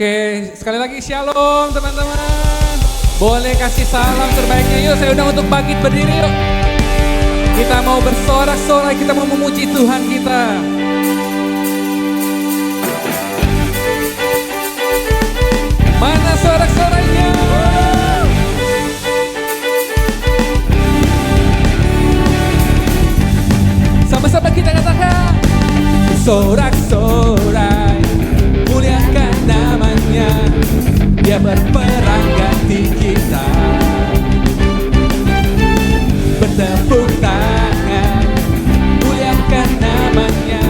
Oke, sekali lagi shalom teman-teman. Boleh kasih salam terbaiknya yuk. Saya undang untuk bangkit berdiri yuk. Kita mau bersorak-sorai, kita mau memuji Tuhan kita. Mana sorak-sorainya? Sama-sama kita katakan, sorak-sorai, muliakan namanya, dia berperang ganti kita. Bertepuk tangan, muliakan namanya,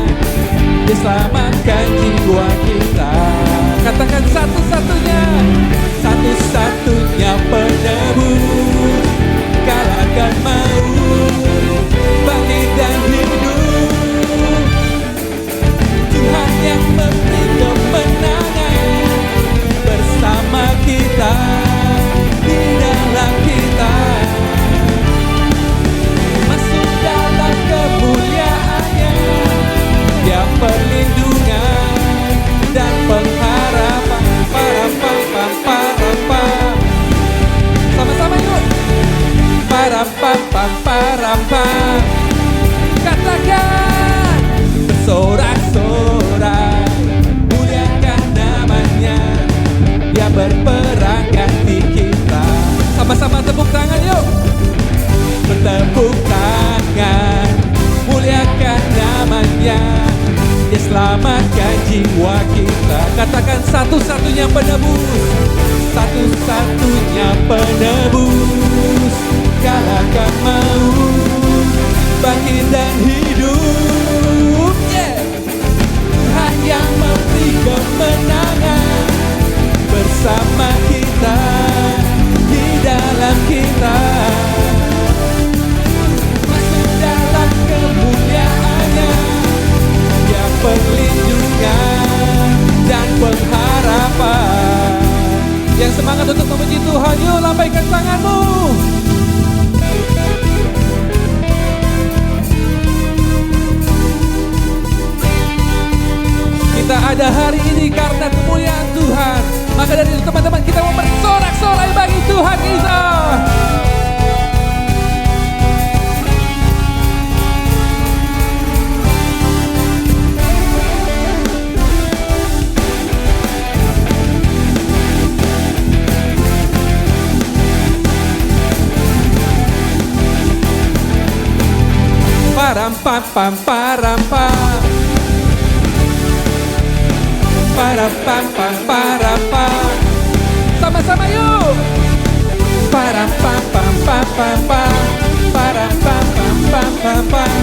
dia selamatkan jiwa kita. Katakan satu-satunya, satu-satunya penebus, kalahkan maut, bangkit dan hidup. Tuhan yang memberi kemenangan bersama kita, di dalam kita, masuk dalam kemuliaannya, dia perlindungan dan pengharapan. Parapam. Sama-sama yuk. Parapam. Katakan, bersorak-sorai, muliakan namanya, dia berperang ganti kita. Sama-sama tepuk tangan yuk. Bertepuk tangan, muliakan namanya, dia selamatkan jiwa kita. Katakan satu-satunya penebus, satu-satunya penebus, kalahkan maut, bangkit dan hidup. Tuhan yang memberi kemenangan bersama kita, di dalam kita, masuk dalam kemuliaannya, dia perlindungan dan pengharapan. Yang semangat untuk memuji Tuhan, yuk lambaikan tanganmu. Kita ada hari ini karena kemuliaan Tuhan. Maka dari itu teman-teman, kita mau bersorak-sorai bagi Tuhan kita. Param-pam-pam, param-pam. Param-pam-pam, param-pam. Sama-sama yuk. Param-pam-pam-pam-pam. Param-pam-pam-pam-pam.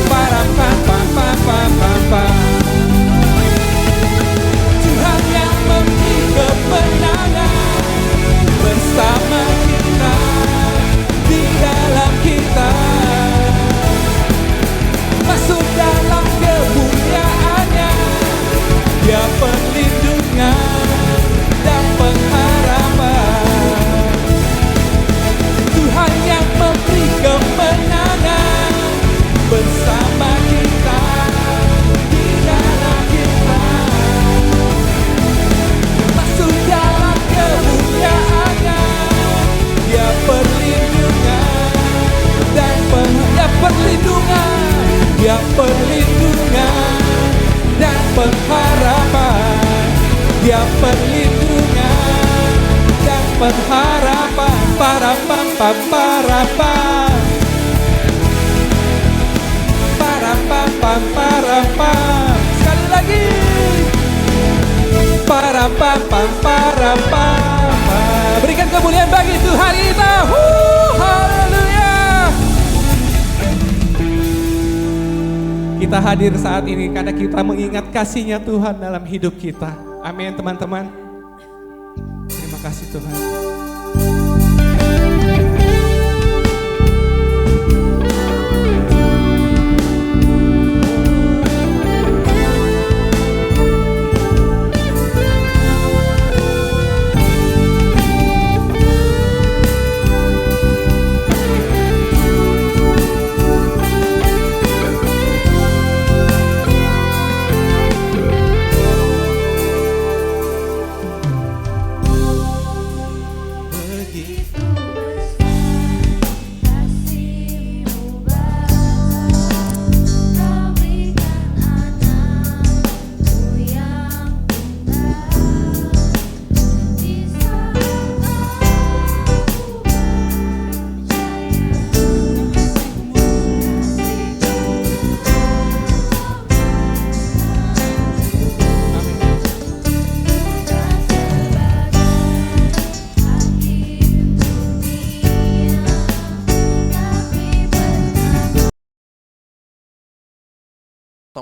Param-pam-pam-pam-pam. Tuhan yang memberi kemenangan bersama kita, di dalam kita, masuk dalam kemuliaannya, dia perlindungan dan pengharapan. Tuhan yang memberi kemenangan bersama kita, di dalam kita, masuk dalam kemuliaannya, dia perlindungan dan perlindungan, dia perlindungan dan pengharapan, dia perlindungan dan pengharapan. Parapam-pam-parapam. Parapam-pam-parapam. Sekali lagi. Parapam-pam-parapam. Berikan kemuliaan bagi Tuhan kita. Haleluya. Kita hadir saat ini karena kita mengingat kasih-Nya Tuhan dalam hidup kita. Amin teman-teman. Terima kasih Tuhan.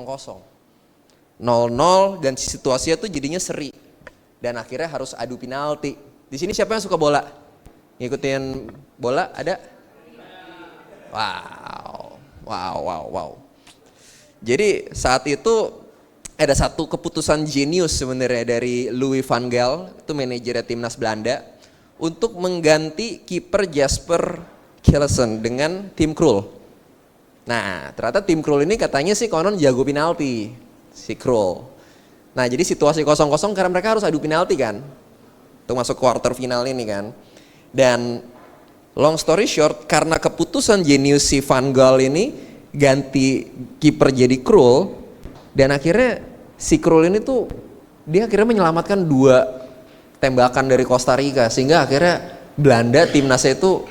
kosong. 0-0 dan situasinya tuh jadinya seri. Dan akhirnya harus adu penalti. Di sini siapa yang suka bola? Ngikutin bola ada? Wow. Jadi saat itu ada satu keputusan jenius sebenarnya dari Louis van Gaal, itu manajer timnas Belanda, untuk mengganti kiper Jasper Cillessen dengan Tim Krul. Nah, ternyata Tim Krul ini katanya sih konon jago penalti, si Krul. Nah, jadi situasi 0-0 karena mereka harus adu penalti kan, untuk masuk quarter final ini kan. Dan long story short, karena keputusan jenius si Van Gaal ini ganti kiper jadi Krul, dan akhirnya si Krul ini tuh dia akhirnya menyelamatkan 2 tembakan dari Costa Rica, sehingga akhirnya Belanda timnasnya itu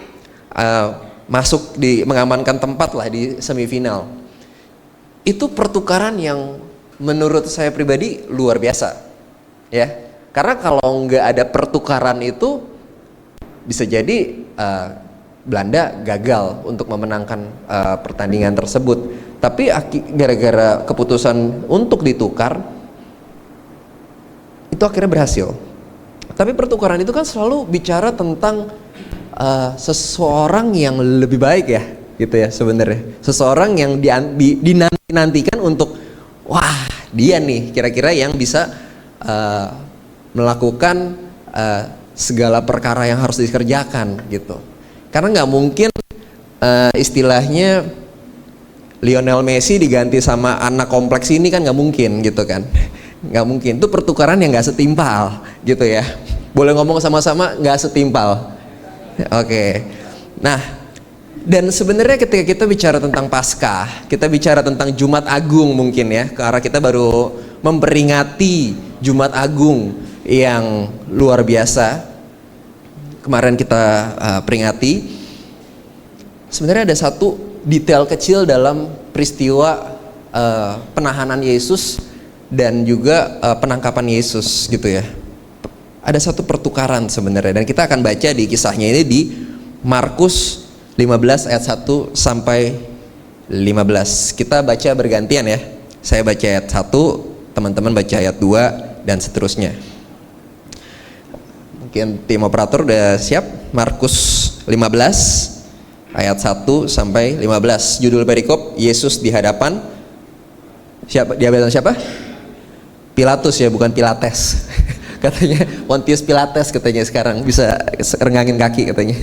masuk mengamankan tempat lah di semifinal. Itu pertukaran yang menurut saya pribadi luar biasa, ya. Karena kalau nggak ada pertukaran itu bisa jadi Belanda gagal untuk memenangkan pertandingan tersebut. Tapi gara-gara keputusan untuk ditukar itu akhirnya berhasil. Tapi pertukaran itu kan selalu bicara tentang seseorang yang lebih baik ya, gitu ya sebenarnya. Seseorang yang dinanti-nantikan untuk, wah dia nih kira-kira yang bisa melakukan segala perkara yang harus dikerjakan gitu. Karena nggak mungkin istilahnya Lionel Messi diganti sama anak kompleks ini kan nggak mungkin gitu kan. Nggak mungkin, itu pertukaran yang nggak setimpal gitu ya. Boleh ngomong sama-sama nggak setimpal. Oke. Nah, dan sebenarnya ketika kita bicara tentang Paskah, kita bicara tentang Jumat Agung mungkin ya, karena kita baru memperingati Jumat Agung yang luar biasa. Kemarin kita peringati. Sebenarnya ada satu detail kecil dalam peristiwa penahanan Yesus dan juga penangkapan Yesus gitu ya. Ada satu pertukaran sebenarnya, dan kita akan baca di kisahnya ini di Markus 15 ayat 1 sampai 15. Kita baca bergantian ya. Saya baca ayat 1, teman-teman baca ayat 2 dan seterusnya. Mungkin tim operator udah siap. Markus 15 ayat 1 sampai 15. Judul perikop, Yesus di hadapan siapa? Di hadapan siapa? Pilatus ya, bukan Pilates. Katanya Pontius Pilates katanya sekarang bisa renggangin kaki katanya.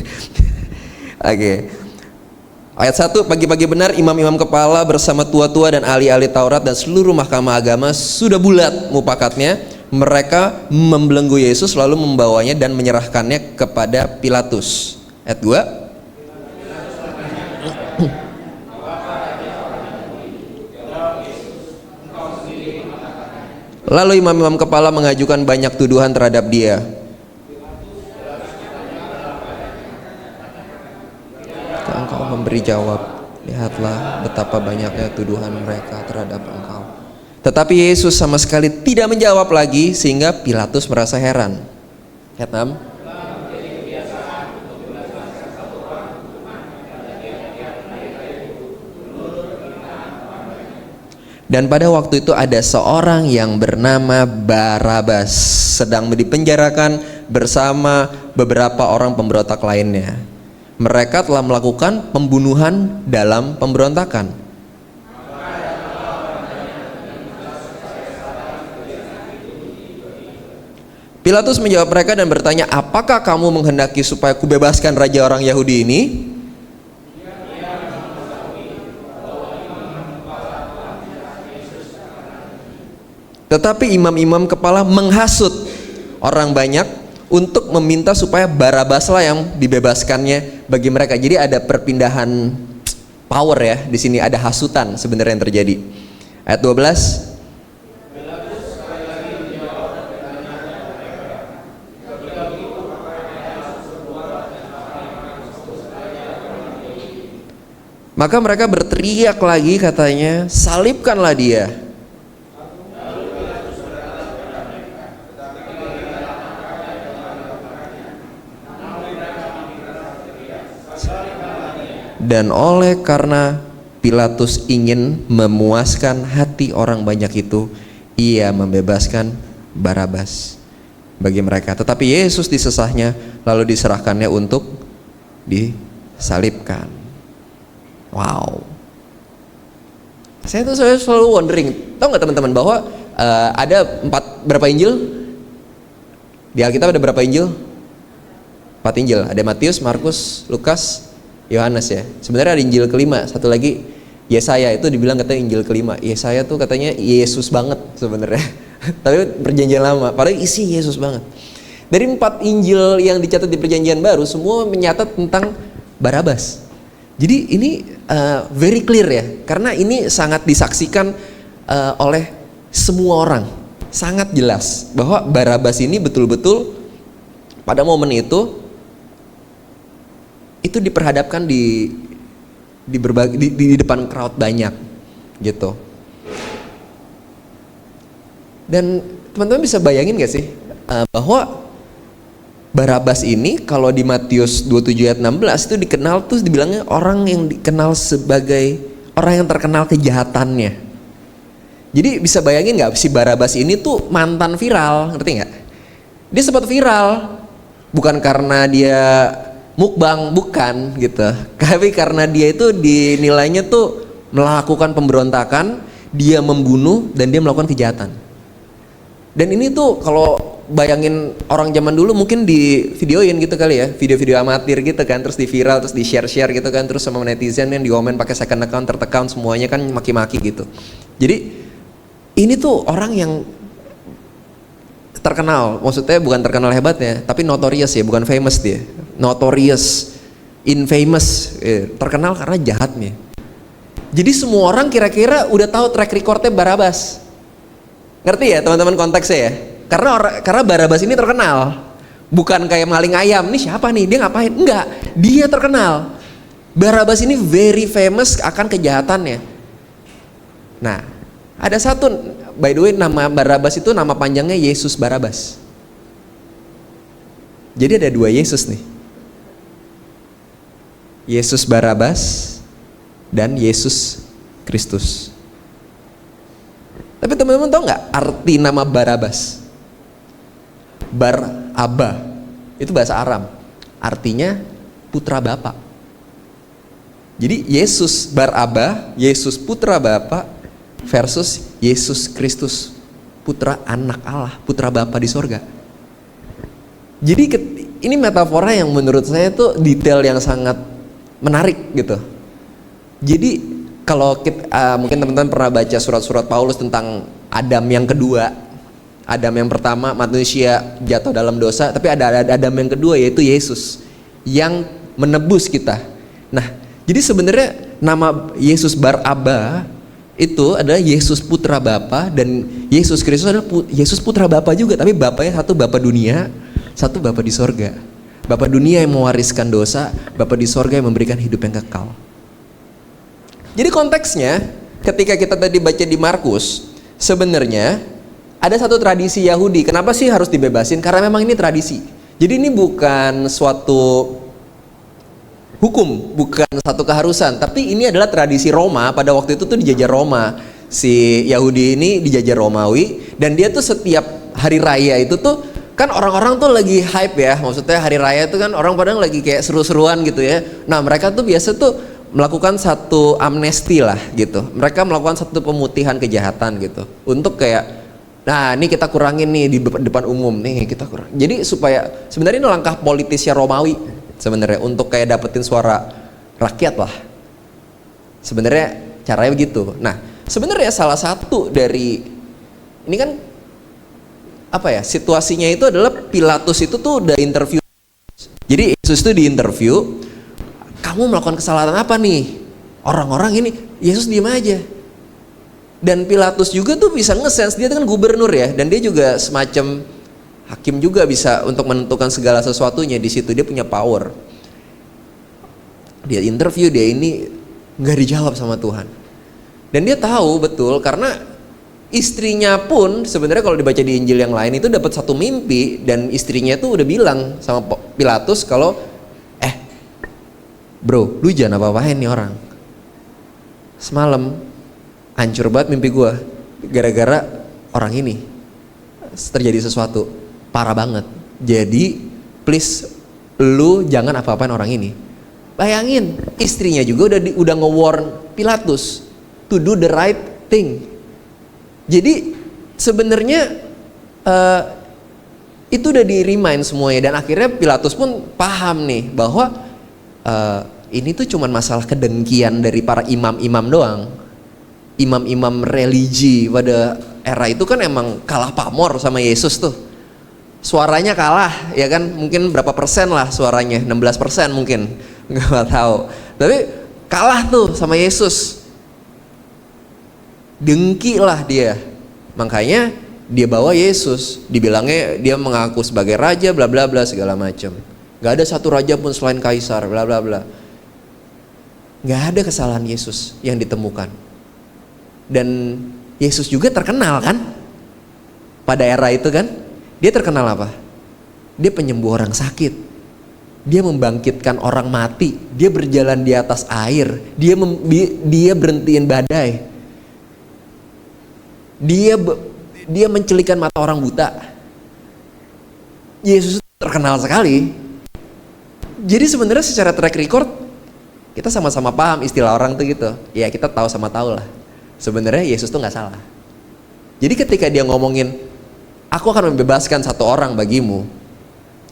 Oke. Ayat 1, pagi-pagi benar imam-imam kepala bersama tua-tua dan ahli-ahli Taurat dan seluruh mahkamah agama sudah bulat mupakatnya. Mereka membelenggu Yesus lalu membawanya dan menyerahkannya kepada Pilatus. Ayat 2. Lalu imam-imam kepala mengajukan banyak tuduhan terhadap dia. Engkau memberi jawab, lihatlah betapa banyaknya tuduhan mereka terhadap engkau. Tetapi Yesus sama sekali tidak menjawab lagi, sehingga Pilatus merasa heran. Ayat 6. Dan pada waktu itu ada seorang yang bernama Barabas sedang dipenjarakan bersama beberapa orang pemberontak lainnya. Mereka telah melakukan pembunuhan dalam pemberontakan. Pilatus menjawab mereka dan bertanya, apakah kamu menghendaki supaya kubebaskan raja orang Yahudi ini? Tetapi imam-imam kepala menghasut orang banyak untuk meminta supaya Barabaslah yang dibebaskannya bagi mereka. Jadi ada perpindahan power ya di sini, ada hasutan sebenarnya yang terjadi. Ayat 12. Maka mereka berteriak lagi katanya, salibkanlah dia. Dan oleh karena Pilatus ingin memuaskan hati orang banyak itu, ia membebaskan Barabas bagi mereka. Tetapi Yesus disesahnya, lalu diserahkannya untuk disalibkan. Wow. Saya selalu wondering, tahu nggak teman-teman bahwa ada berapa Injil? Di Alkitab ada berapa Injil? 4 Injil. Ada Matius, Markus, Lukas, Yohanes ya. Sebenarnya ada Injil kelima, satu lagi Yesaya, itu dibilang katanya Injil kelima. Yesaya tuh katanya Yesus banget sebenarnya. Tapi perjanjian lama, padahal isi Yesus banget. Dari 4 Injil yang dicatat di perjanjian baru, semua menyatat tentang Barabas. Jadi ini very clear ya, karena ini sangat disaksikan oleh semua orang. Sangat jelas bahwa Barabas ini betul-betul pada momen itu diperhadapkan di depan crowd banyak gitu. Dan teman-teman bisa bayangin gak sih bahwa Barabas ini kalau di Matius 27 ayat 16 itu dikenal tuh dibilangnya orang yang dikenal sebagai orang yang terkenal kejahatannya. Jadi bisa bayangin gak si Barabas ini tuh mantan viral, ngerti gak? Dia sempat viral bukan karena dia mukbang, bukan gitu, tapi karena dia itu dinilainya tuh melakukan pemberontakan, dia membunuh dan dia melakukan kejahatan. Dan ini tuh kalau bayangin orang zaman dulu mungkin di videoin gitu kali ya, video-video amatir gitu kan, terus di viral, terus di share gitu kan, terus sama netizen yang diomen pakai second account, third account, semuanya kan maki-maki gitu. Jadi ini tuh orang yang terkenal, maksudnya bukan terkenal hebat ya, tapi notorious ya, bukan famous dia, notorious, infamous, terkenal karena jahatnya. Jadi semua orang kira-kira udah tahu track recordnya Barabas, ngerti ya teman-teman konteksnya ya? Karena Barabas ini terkenal, bukan kayak maling ayam, nih siapa nih, dia ngapain? Enggak, dia terkenal. Barabas ini very famous akan kejahatannya. Nah, ada satu, by the way, nama Barabas itu nama panjangnya Yesus Barabas. Jadi ada 2 Yesus nih. Yesus Barabas dan Yesus Kristus. Tapi teman-teman tahu nggak arti nama Barabas? Baraba itu bahasa Aram, artinya putra Bapa. Jadi Yesus Baraba, Yesus putra Bapa versus Yesus Kristus, putra anak Allah, putra Bapa di sorga. Jadi ini metafora yang menurut saya tuh detail yang sangat menarik gitu. Jadi kalau mungkin teman-teman pernah baca surat-surat Paulus tentang Adam yang kedua, Adam yang pertama manusia jatuh dalam dosa, tapi ada Adam yang kedua yaitu Yesus yang menebus kita. Nah, jadi sebenarnya nama Yesus Baraba itu adalah Yesus putra Bapa, dan Yesus Kristus adalah Yesus putra Bapa juga, tapi Bapanya satu Bapa dunia, satu Bapa di sorga. Bapa dunia yang mewariskan dosa, Bapa di sorga yang memberikan hidup yang kekal. Jadi konteksnya ketika kita tadi baca di Markus, sebenarnya ada satu tradisi Yahudi. Kenapa sih harus dibebasin? Karena memang ini tradisi. Jadi ini bukan suatu hukum, bukan satu keharusan, tapi ini adalah tradisi Roma. Pada waktu itu tuh dijajah Roma. Si Yahudi ini dijajah Romawi, dan dia tuh setiap hari raya itu tuh kan orang-orang tuh lagi hype ya. Maksudnya hari raya itu kan orang pada lagi kayak seru-seruan gitu ya. Nah, mereka tuh biasa tuh melakukan satu amnesti lah gitu. Mereka melakukan satu pemutihan kejahatan gitu. Untuk kayak, nah ini kita kurangin nih di depan umum nih, kita kurang. Jadi supaya sebenarnya ini langkah politisnya Romawi sebenarnya untuk kayak dapetin suara rakyat lah. Sebenarnya caranya begitu. Nah, sebenarnya salah satu dari ini kan apa ya? Situasinya itu adalah Pilatus itu tuh udah interview. Jadi Yesus itu diinterview, kamu melakukan kesalahan apa nih? Orang-orang ini, Yesus diem aja. Dan Pilatus juga tuh bisa nge-sense, dia kan gubernur ya, dan dia juga semacam hakim juga, bisa untuk menentukan segala sesuatunya di situ, dia punya power. Dia interview, dia ini nggak dijawab sama Tuhan. Dan dia tahu betul karena istrinya pun sebenarnya kalau dibaca di Injil yang lain itu dapat satu mimpi, dan istrinya tuh udah bilang sama Pilatus kalau bro, lu jangan apa-apain nih orang. semalam hancur banget mimpi gue gara-gara orang ini. Terjadi sesuatu parah banget. Jadi please lu jangan apa-apain orang ini. Bayangin, istrinya juga udah nge-warn Pilatus to do the right thing. Jadi sebenarnya itu udah di-remind semuanya, dan akhirnya Pilatus pun paham nih bahwa ini tuh cuman masalah kedengkian dari para imam-imam doang. Imam-imam religi pada era itu kan emang kalah pamor sama Yesus tuh. Suaranya kalah, ya kan? Mungkin berapa persen lah suaranya, 16% mungkin, nggak tahu. Tapi kalah tuh sama Yesus. Dengki lah dia. Makanya dia bawa Yesus, dibilangnya dia mengaku sebagai raja, bla bla bla segala macam. Gak ada satu raja pun selain kaisar, bla bla bla. Gak ada kesalahan Yesus yang ditemukan. Dan Yesus juga terkenal kan? Pada era itu kan? Dia terkenal apa? Dia penyembuh orang sakit. Dia membangkitkan orang mati. Dia berjalan di atas air. Dia berhentiin badai. Dia mencelikan mata orang buta. Yesus terkenal sekali. Jadi sebenarnya secara track record kita sama-sama paham istilah orang tuh gitu. Ya kita tahu sama tahu lah. Sebenarnya Yesus tuh nggak salah. Jadi ketika dia ngomongin, aku akan membebaskan satu orang bagimu,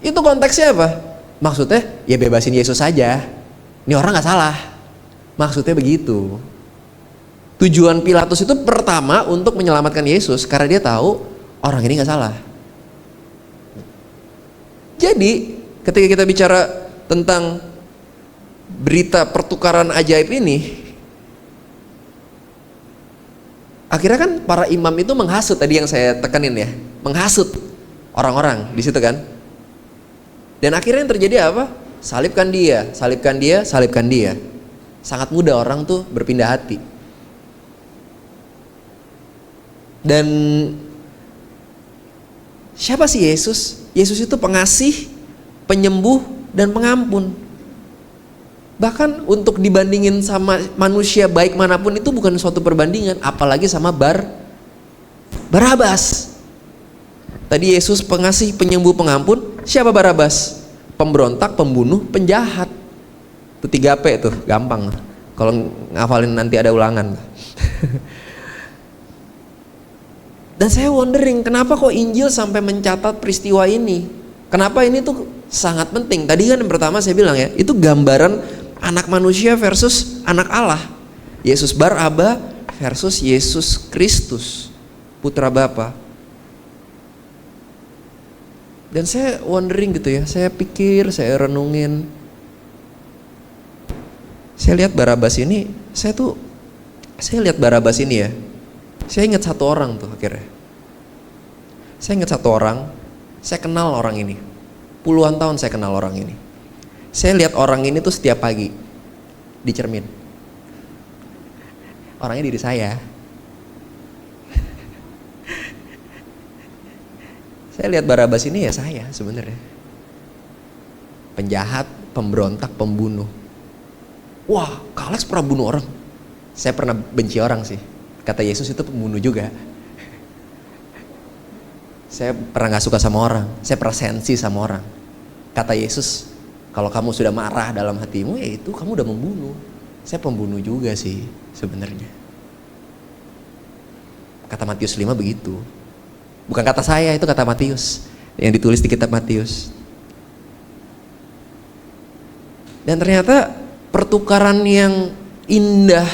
itu konteksnya apa? Maksudnya ya bebasin Yesus saja. Ini orang nggak salah. Maksudnya begitu. Tujuan Pilatus itu pertama untuk menyelamatkan Yesus karena dia tahu orang ini nggak salah. Jadi ketika kita bicara tentang berita pertukaran ajaib ini, akhirnya kan para imam itu menghasut, tadi yang saya tekanin ya, menghasut orang-orang di situ kan. Dan akhirnya yang terjadi apa? Salibkan dia, salibkan dia, salibkan dia. Sangat mudah orang tuh berpindah hati. Dan siapa sih Yesus? Yesus itu pengasih, penyembuh, dan pengampun. Bahkan untuk dibandingin sama manusia baik manapun itu bukan suatu perbandingan, apalagi sama Barabas. Tadi Yesus pengasih, penyembuh, pengampun. Siapa Barabas? Pemberontak, pembunuh, penjahat. Itu 3P tuh, gampang. Kalau ngafalin nanti ada ulangan. Dan saya wondering, kenapa kok Injil sampai mencatat peristiwa ini? Kenapa ini tuh sangat penting? Tadi kan yang pertama saya bilang ya, itu gambaran anak manusia versus anak Allah. Yesus Bar Aba versus Yesus Kristus, putra Bapa. Dan saya wondering gitu ya, saya pikir, saya renungin. Saya lihat Barabas ini, saya lihat Barabas ini ya. Saya ingat satu orang tuh akhirnya. Saya ingat satu orang, saya kenal orang ini. Puluhan tahun saya kenal orang ini. Saya lihat orang ini tuh setiap pagi di cermin. Orangnya diri saya. Saya lihat Barabas ini ya saya sebenarnya. Penjahat, pemberontak, pembunuh. Wah, Kak Alex pernah bunuh orang. Saya pernah benci orang sih. Kata Yesus itu pembunuh juga. Saya pernah gak suka sama orang. Saya pernah sensi sama orang. Kata Yesus, kalau kamu sudah marah dalam hatimu, ya itu kamu udah membunuh. Saya pembunuh juga sih sebenarnya. Kata Matius 5 begitu. Bukan kata saya, itu kata Matius. Yang ditulis di kitab Matius. Dan ternyata pertukaran yang indah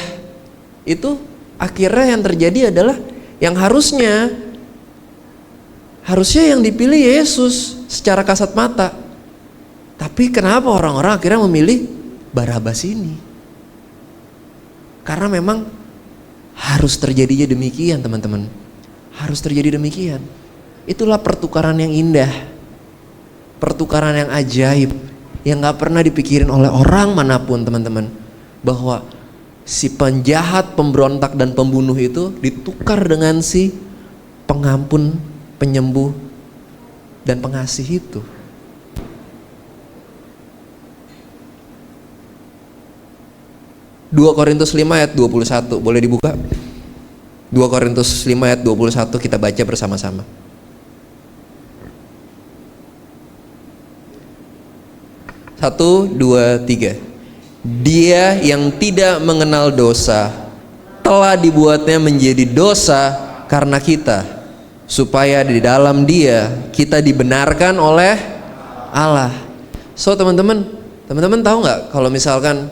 itu akhirnya yang terjadi adalah yang harusnya yang dipilih Yesus secara kasat mata. Tapi kenapa orang-orang akhirnya memilih Barabas ini? Karena memang harus terjadinya demikian, teman-teman. Harus terjadi demikian. Itulah pertukaran yang indah. Pertukaran yang ajaib. Yang gak pernah dipikirin oleh orang manapun, teman-teman. Bahwa si penjahat, pemberontak, dan pembunuh itu ditukar dengan si pengampun, penyembuh, dan pengasih itu. 2 Korintus 5 ayat 21, boleh dibuka? 2 Korintus 5 ayat 21 kita baca bersama-sama. Satu, dua, tiga. Dia yang tidak mengenal dosa telah dibuatnya menjadi dosa karena kita, supaya di dalam Dia kita dibenarkan oleh Allah. So teman-teman tahu nggak kalau misalkan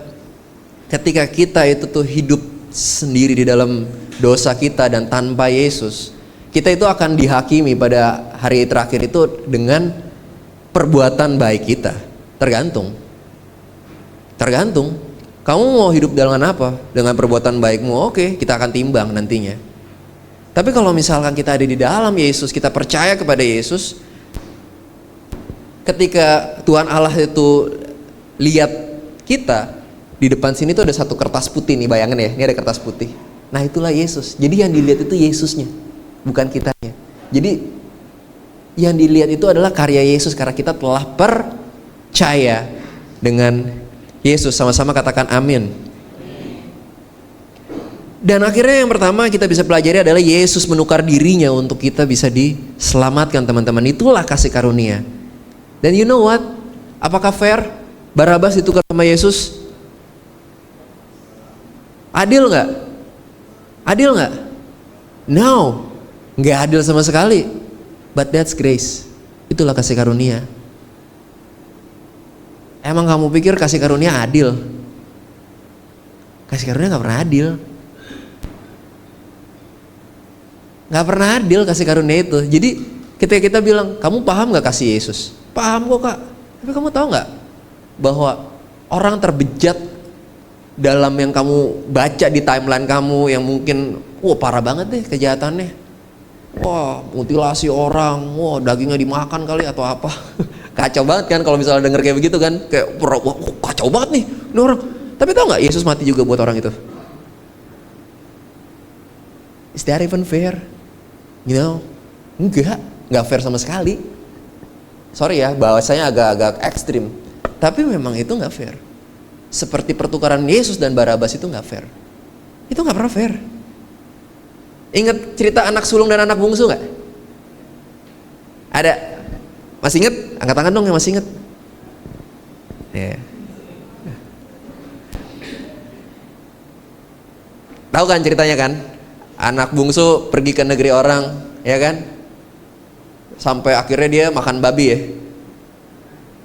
ketika kita itu tuh hidup sendiri di dalam dosa kita dan tanpa Yesus, kita itu akan dihakimi pada hari terakhir itu dengan perbuatan baik kita. Tergantung. Kamu mau hidup dengan apa? Dengan perbuatan baikmu, oke, kita akan timbang nantinya. Tapi kalau misalkan kita ada di dalam Yesus, kita percaya kepada Yesus, ketika Tuhan Allah itu lihat kita, di depan sini tuh ada satu kertas putih nih, bayangin ya, ini ada kertas putih. Nah itulah Yesus. Jadi yang dilihat itu Yesusnya, bukan kitanya. Jadi yang dilihat itu adalah karya Yesus karena kita telah percaya dengan Yesus. Sama-sama katakan amin. Dan akhirnya yang pertama kita bisa pelajari adalah Yesus menukar dirinya untuk kita bisa diselamatkan, teman-teman. Itulah kasih karunia. Dan you know what? Apakah fair Barabas ditukar sama Yesus? Adil nggak? Adil nggak? No, nggak adil sama sekali. But that's grace. Itulah kasih karunia. Emang kamu pikir kasih karunia adil? Kasih karunia nggak pernah adil. Nggak pernah adil kasih karunia itu. Jadi ketika kita bilang, kamu paham nggak kasih Yesus? Paham kok kak. Tapi kamu tahu nggak bahwa orang terbejat dalam yang kamu baca di timeline kamu yang mungkin wah parah banget deh kejahatannya, wah mutilasi orang, wah dagingnya dimakan kali atau apa. Kacau banget kan kalau misalnya denger kayak begitu kan, kayak wah, kacau banget nih ini orang. Tapi tahu nggak Yesus mati juga buat orang itu? Is that even fair? You know? Nggak fair sama sekali. Sorry ya, bahasanya agak-agak ekstrim. Tapi memang itu nggak fair. Seperti pertukaran Yesus dan Barabas itu nggak fair. Itu nggak pernah fair. Ingat cerita anak sulung dan anak bungsu nggak? Ada? Masih inget? Angkat tangan dong yang masih inget. Yeah. Tahu kan ceritanya kan? Anak bungsu pergi ke negeri orang, ya kan? Sampai akhirnya dia makan babi ya.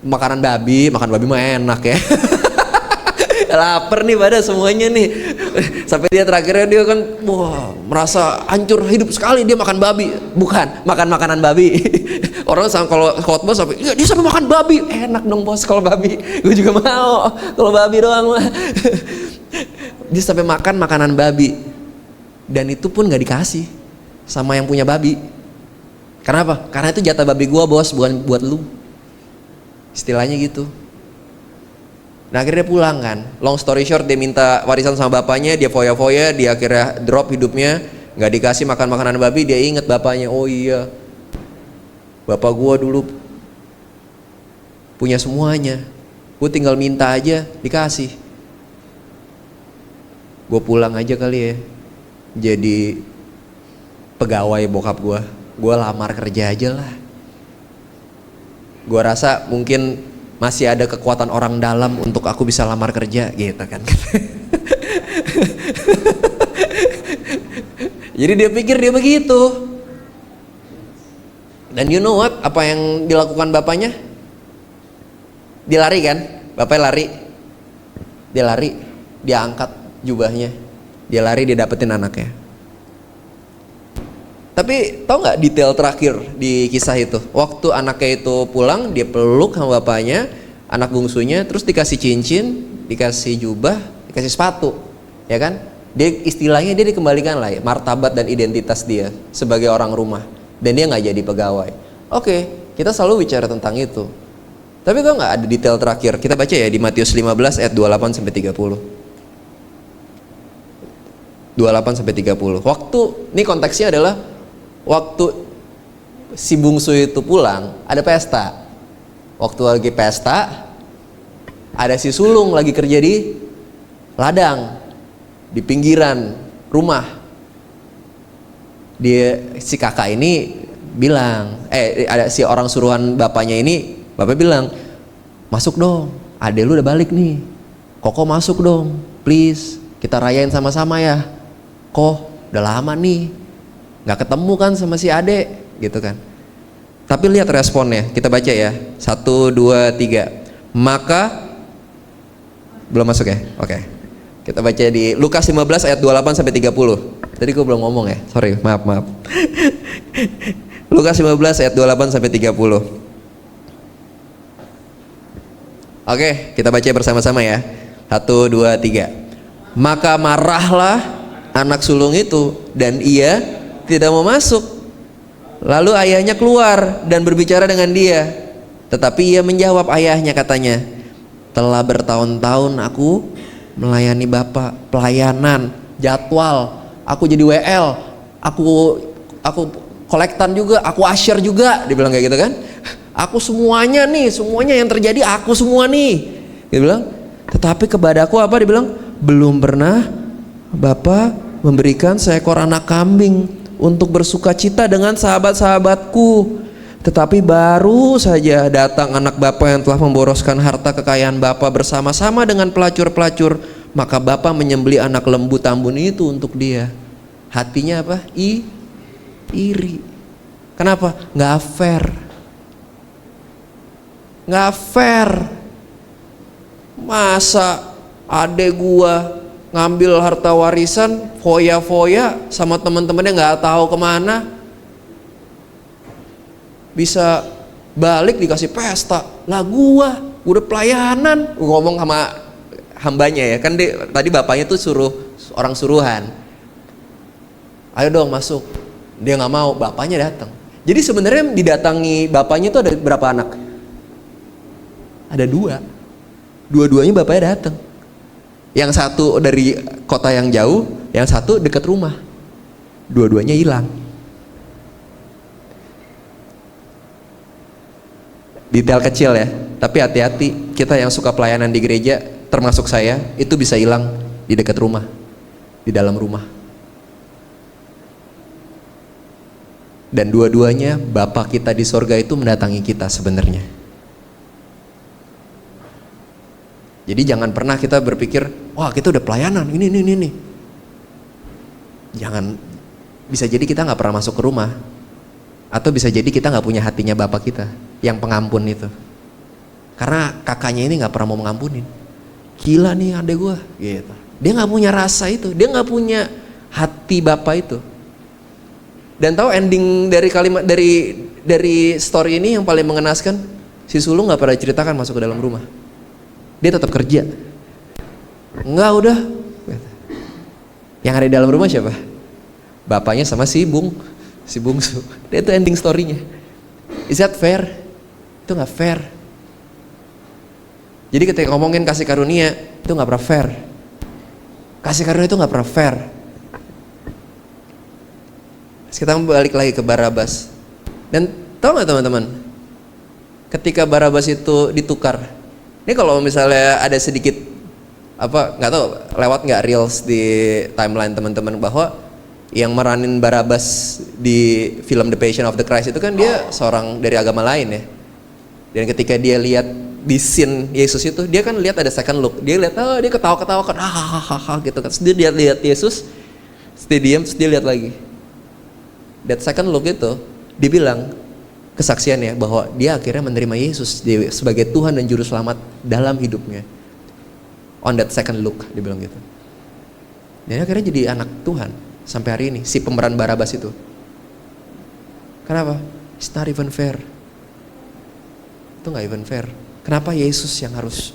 Makan babi mah enak ya. Lapar nih pada semuanya nih. Sampai dia terakhirnya dia kan wah merasa hancur hidup sekali, dia makan babi. Bukan, makan makanan babi. Orang kalau khotbah sampai ya, dia sampai makan babi. Enak dong bos kalau babi. Gue juga mau kalau babi doang mah. Dia sampai makan makanan babi. Dan itu pun gak dikasih sama yang punya babi. Kenapa? Karena itu jatah babi gua bos, bukan buat lu. Istilahnya gitu. Nah akhirnya dia pulang kan. Long story short, dia minta warisan sama bapaknya, dia foya-foya, dia akhirnya drop hidupnya, gak dikasih makan makanan babi. Dia inget bapaknya, oh iya, bapak gua dulu punya semuanya, gua tinggal minta aja dikasih. Gua pulang aja kali ya, jadi pegawai bokap gua lamar kerja aja lah. Gua rasa mungkin masih ada kekuatan orang dalam untuk aku bisa lamar kerja gitu kan. Jadi dia pikir dia begitu. Dan you know what? Apa yang dilakukan bapaknya? Dia lari kan? Bapaknya lari. Dia lari, dia angkat jubahnya. Dia lari, dia dapetin anaknya. Tapi tahu nggak detail terakhir di kisah itu? Waktu anaknya itu pulang, dia peluk sama bapaknya, anak bungsunya, terus dikasih cincin, dikasih jubah, dikasih sepatu, ya kan? Dia istilahnya dia dikembalikan lah ya, martabat dan identitas dia sebagai orang rumah, dan dia nggak jadi pegawai. Oke, kita selalu bicara tentang itu. Tapi tahu nggak ada detail terakhir? Kita baca ya di Matius 15 ayat 28 sampai 30. 28 sampai 30. Waktu ini konteksnya adalah waktu si bungsu itu pulang, ada pesta. Waktu lagi pesta, ada si sulung lagi kerja di ladang. di pinggiran rumah. Si kakak ini bilang, ada si orang suruhan bapaknya ini, bapak bilang, masuk dong, adek lu udah balik nih, Koko masuk dong, please, kita rayain sama-sama ya. Kok udah lama nih, nggak ketemu kan sama si adek, gitu kan. Tapi lihat responnya, kita baca ya, 1, 2, 3. Maka belum masuk ya, oke. Kita baca di Lukas 15 ayat 28 sampai 30. Tadi gue belum ngomong ya, sorry, maaf. Lukas 15 ayat 28 sampai 30. Oke, kita baca bersama-sama ya. 1, 2, 3. Maka marahlah anak sulung itu dan ia tidak mau masuk. Lalu ayahnya keluar dan berbicara dengan dia. Tetapi ia menjawab ayahnya, katanya, telah bertahun-tahun aku melayani bapak, pelayanan, jadwal. Aku jadi WL, aku kolektan juga, aku usher juga. Dia bilang kayak gitu kan. Aku semuanya nih, semuanya yang terjadi aku semua nih. Dia bilang, tetapi kepadaku apa? Dia bilang, belum pernah bapak memberikan seekor anak kambing untuk bersuka cita dengan sahabat-sahabatku. Tetapi baru saja datang anak bapak yang telah memboroskan harta kekayaan bapak bersama-sama dengan pelacur-pelacur. Maka bapak menyembelih anak lembu tambun itu untuk dia. Hatinya apa? Iri. Kenapa? Nggak fair. Nggak fair. Masa adek gua ngambil harta warisan foya-foya sama teman-temannya nggak tahu kemana, bisa balik dikasih pesta lah. Gua udah pelayanan, ngomong sama hambanya ya kan, tadi bapaknya tuh suruh orang suruhan, ayo dong masuk, dia nggak mau, bapaknya datang. Jadi sebenarnya didatangi bapaknya tuh ada berapa anak? Ada 2, dua-duanya bapaknya datang. Yang satu dari kota yang jauh, yang satu dekat rumah. Dua-duanya hilang. Detail kecil ya, tapi hati-hati, kita yang suka pelayanan di gereja, termasuk saya, itu bisa hilang di dekat rumah, di dalam rumah. Dan dua-duanya Bapa kita di sorga itu mendatangi kita sebenarnya. Jadi jangan pernah kita berpikir, wah kita udah pelayanan, ini. Jangan, bisa jadi kita gak pernah masuk ke rumah. Atau bisa jadi kita gak punya hatinya Bapak kita, yang pengampun itu. Karena kakaknya ini gak pernah mau mengampunin. Gila nih adek gue, gitu. Dia gak punya rasa itu, dia gak punya hati Bapak itu. Dan tahu ending dari kalimat, dari story ini yang paling mengenaskan, si sulung gak pernah ceritakan masuk ke dalam rumah. Dia tetap kerja. Enggak udah. Yang ada di dalam rumah siapa? Bapaknya sama si bungsu. Dia itu ending story-nya. Is that fair? Itu gak fair. Jadi ketika ngomongin kasih karunia, itu gak pernah fair. Kasih karunia itu gak pernah fair. Kita balik lagi ke Barabas. Dan tahu gak teman-teman? Ketika Barabas itu ditukar, ini kalau misalnya ada sedikit nggak tahu lewat nggak reels di timeline teman-teman, bahwa yang meranin Barabas di film The Passion of the Christ itu kan dia seorang dari agama lain ya. Dan ketika dia lihat di scene Yesus itu, dia kan lihat ada second look. Dia lihat, dia ketawa-ketawa kan, gitu kan. Terus dia lihat Yesus, dia diam, terus dia lihat lagi. That second look itu, dia bilang kesaksiannya bahwa dia akhirnya menerima Yesus sebagai Tuhan dan Juru Selamat dalam hidupnya. On that second look, dia bilang gitu. Dan akhirnya jadi anak Tuhan sampai hari ini, si pemeran Barabas itu. Kenapa? It's not even fair. Itu gak even fair. Kenapa Yesus yang harus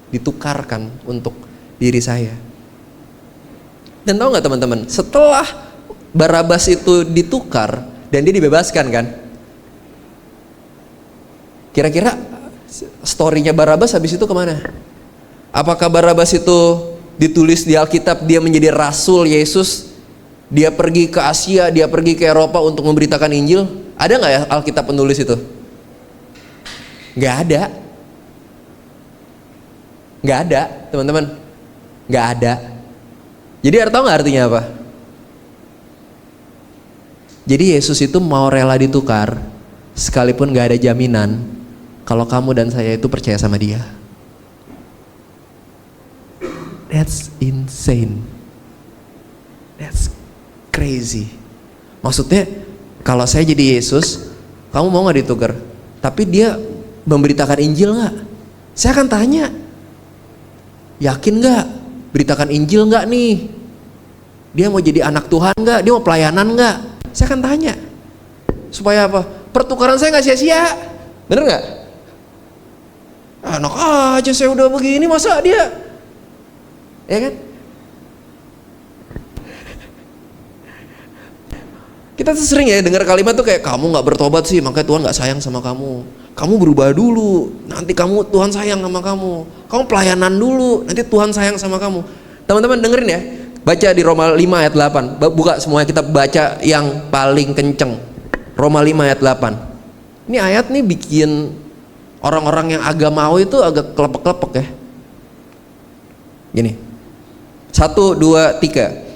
ditukarkan untuk diri saya? Dan tahu gak teman-teman, setelah Barabas itu ditukar dan dia dibebaskan kan, kira-kira story-nya Barabas habis itu kemana? Apakah Barabas itu ditulis di Alkitab dia menjadi rasul Yesus, dia pergi ke Asia, dia pergi ke Eropa untuk memberitakan Injil? Ada gak ya Alkitab penulis itu? Gak ada. Gak ada teman-teman. Gak ada. Jadi tahu nggak artinya apa? Jadi Yesus itu mau rela ditukar sekalipun gak ada jaminan kalau kamu dan saya itu percaya sama dia. That's insane. That's crazy. Maksudnya kalau saya jadi Yesus, kamu mau gak ditukar? Tapi dia memberitakan Injil gak? Saya akan tanya, yakin gak? Beritakan Injil gak nih? Dia mau jadi anak Tuhan gak? Dia mau pelayanan gak? Saya akan tanya. Supaya apa? Pertukaran saya gak sia-sia. Bener gak? Enak aja saya udah begini, masa dia? Ya kan? Kita tuh sering ya dengar kalimat tuh kayak, kamu gak bertobat sih makanya Tuhan gak sayang sama kamu. Kamu berubah dulu, nanti Tuhan sayang sama kamu. Kamu pelayanan dulu, nanti Tuhan sayang sama kamu. Teman-teman dengerin ya, baca di Roma 5 ayat 8. Buka semuanya, kita baca yang paling kenceng. Roma 5 ayat 8. Ini ayat nih bikin orang-orang yang agamawi itu agak kelepek-kelepek ya. Gini, 1, 2, 3.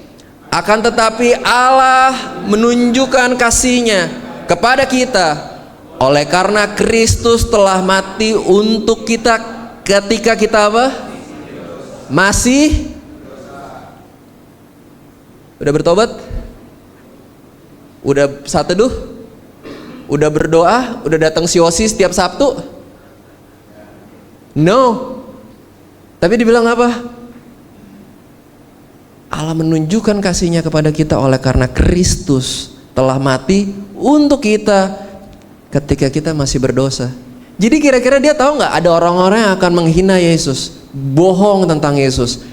Akan tetapi Allah menunjukkan kasih-Nya kepada kita oleh karena Kristus telah mati untuk kita ketika kita apa? Masih udah bertobat? Udah saat teduh? Udah berdoa? Udah datang siosi setiap Sabtu? No. Tapi dibilang apa? Allah menunjukkan kasih-Nya kepada kita oleh karena Kristus telah mati untuk kita ketika kita masih berdosa. Jadi kira-kira dia tahu nggak ada orang-orang yang akan menghina Yesus, bohong tentang Yesus,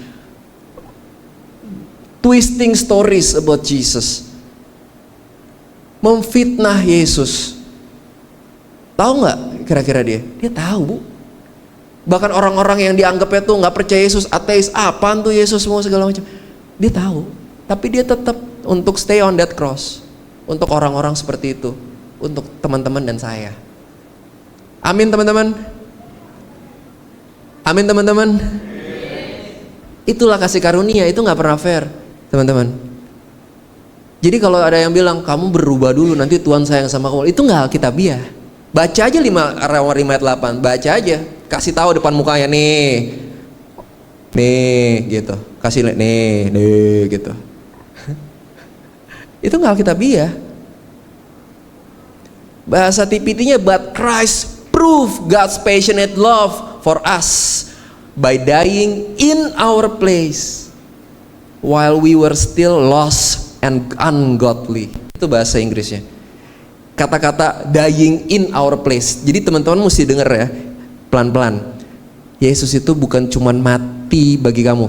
twisting stories about Jesus, memfitnah Yesus. Tahu nggak kira-kira dia? Dia tahu, Bu. Bahkan orang-orang yang dianggapnya tuh nggak percaya Yesus, ateis, apaan tuh Yesus semua segala macam. Dia tahu, tapi dia tetap untuk stay on that cross. Untuk orang-orang seperti itu, untuk teman-teman dan saya. Amin teman-teman. Amin teman-teman. Itulah kasih karunia, itu nggak pernah fair, teman-teman. Jadi kalau ada yang bilang kamu berubah dulu nanti Tuhan sayang sama kamu, itu nggak Alkitabiah. Baca aja 5 ayat 8, baca aja, kasih tahu depan mukanya nih gitu, kasih nih gitu. Itu nggak Alkitabiah. Bahasa TPT-nya, but Christ proved God's passionate love for us by dying in our place while we were still lost and ungodly. Itu bahasa Inggrisnya. Kata-kata dying in our place. Jadi teman-teman mesti dengar ya, pelan-pelan. Yesus itu bukan cuman mati bagi kamu.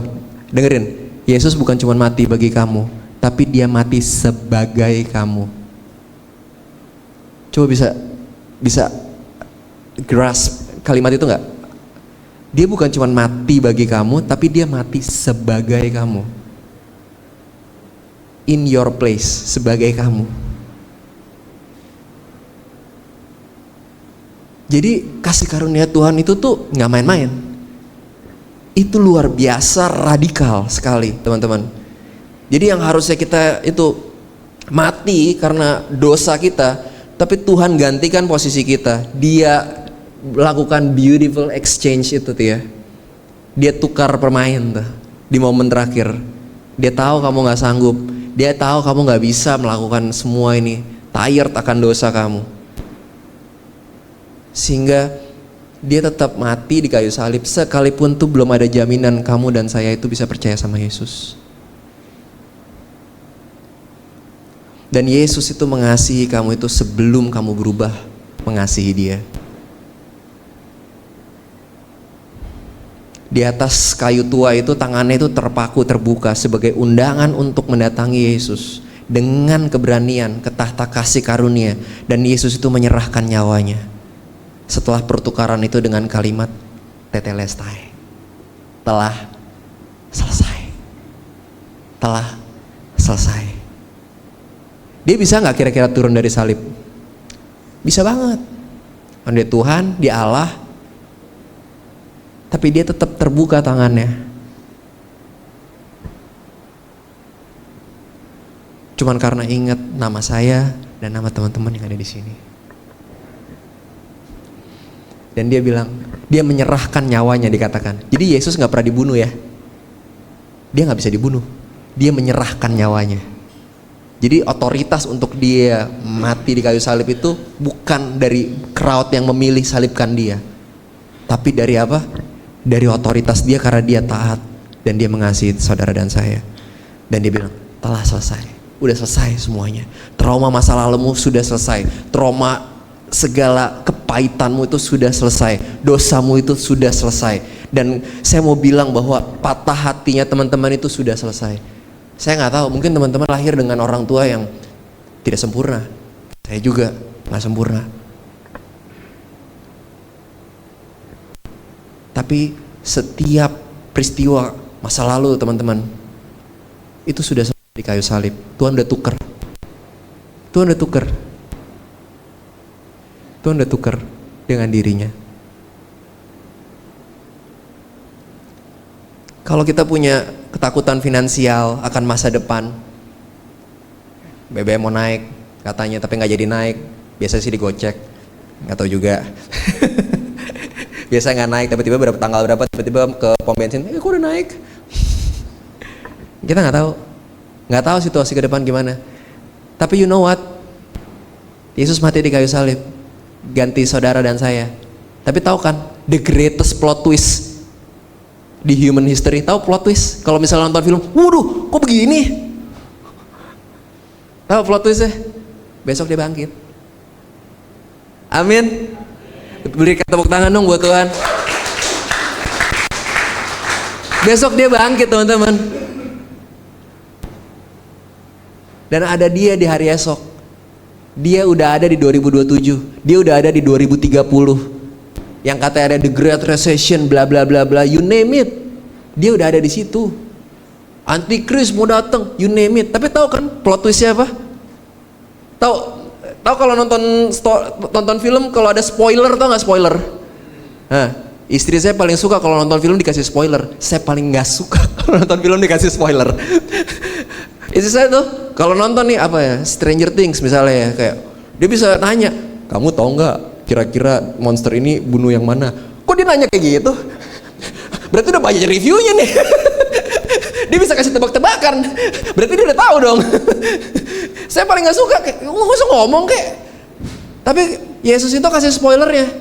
Dengerin, Yesus bukan cuman mati bagi kamu, tapi dia mati sebagai kamu. Coba bisa grasp kalimat itu nggak? Dia bukan cuman mati bagi kamu, tapi dia mati sebagai kamu. In your place, sebagai kamu. Jadi kasih karunia Tuhan itu tuh nggak main-main. Itu luar biasa radikal sekali, teman-teman. Jadi yang harusnya kita itu mati karena dosa kita, tapi Tuhan gantikan posisi kita. Dia lakukan beautiful exchange itu tuh ya. Dia tukar permain tuh di momen terakhir. Dia tahu kamu nggak sanggup. Dia tahu kamu nggak bisa melakukan semua ini. Tired akan dosa kamu. Sehingga dia tetap mati di kayu salib, sekalipun tuh belum ada jaminan kamu dan saya itu bisa percaya sama Yesus. Dan Yesus itu mengasihi kamu itu sebelum kamu berubah mengasihi Dia. Di atas kayu tua itu tangannya itu terpaku, terbuka sebagai undangan untuk mendatangi Yesus dengan keberanian ke tahta kasih karunia. Dan Yesus itu menyerahkan nyawanya setelah pertukaran itu dengan kalimat tetelestai, telah selesai, telah selesai. Dia bisa nggak kira-kira turun dari salib? Bisa banget. Dia Tuhan, dia Allah, tapi dia tetap terbuka tangannya. cuman karena ingat nama saya dan nama teman-teman yang ada di sini. Dan dia bilang, dia menyerahkan nyawanya dikatakan. Jadi Yesus gak pernah dibunuh ya. Dia gak bisa dibunuh. Dia menyerahkan nyawanya. Jadi otoritas untuk dia mati di kayu salib itu bukan dari crowd yang memilih salibkan dia. Tapi dari apa? Dari otoritas dia karena dia taat. Dan dia mengasihi saudara dan saya. Dan dia bilang, telah selesai. Udah selesai semuanya. Trauma masa lalumu sudah selesai. Trauma segala kepahitanmu itu sudah selesai, dosamu itu sudah selesai. Dan saya mau bilang bahwa patah hatinya teman-teman itu sudah selesai. Saya nggak tahu, mungkin teman-teman lahir dengan orang tua yang tidak sempurna. Saya juga nggak sempurna. Tapi setiap peristiwa masa lalu teman-teman itu sudah selesai di kayu salib. Tuhan udah tuker. Tuhan udah tuker. Tuhan udah tuker dengan dirinya. Kalau kita punya ketakutan finansial akan masa depan, BBM mau naik katanya tapi nggak jadi naik, biasa sih digocek, nggak tahu juga. Biasa nggak naik, tiba-tiba berapa tanggal berapa tiba-tiba ke pom bensin, kok udah naik? Kita nggak tahu situasi ke depan gimana. Tapi you know what? Yesus mati di kayu salib. Ganti saudara dan saya. Tapi tahu kan the greatest plot twist di human history? Tahu plot twist? Kalau misalnya nonton film, waduh kok begini? Tahu plot twistnya? Besok dia bangkit. Amin. Berikan tepuk tangan dong buat Tuhan. Besok dia bangkit teman-teman. Dan ada dia di hari esok. Dia udah ada di 2027, dia udah ada di 2030. Yang katanya ada the great recession, bla bla bla bla, you name it. Dia udah ada di situ. Antikris mau datang, you name it. Tapi tahu kan plot twistnya apa? Tahu kalau nonton film kalau ada spoiler, tau nggak spoiler? Nah, istri saya paling suka kalau nonton film dikasih spoiler. Saya paling nggak suka kalau nonton film dikasih spoiler. Istri saya tuh kalau nonton nih apa ya, Stranger Things misalnya ya, kayak dia bisa nanya, kamu tahu nggak kira-kira monster ini bunuh yang mana? Kok dia nanya kayak gitu? Berarti udah banyak reviewnya nih. Dia bisa kasih tebak-tebakan. Berarti dia udah tahu dong. Saya paling nggak suka, nggak usah ngomong kayak. Tapi Yesus itu kasih spoilernya.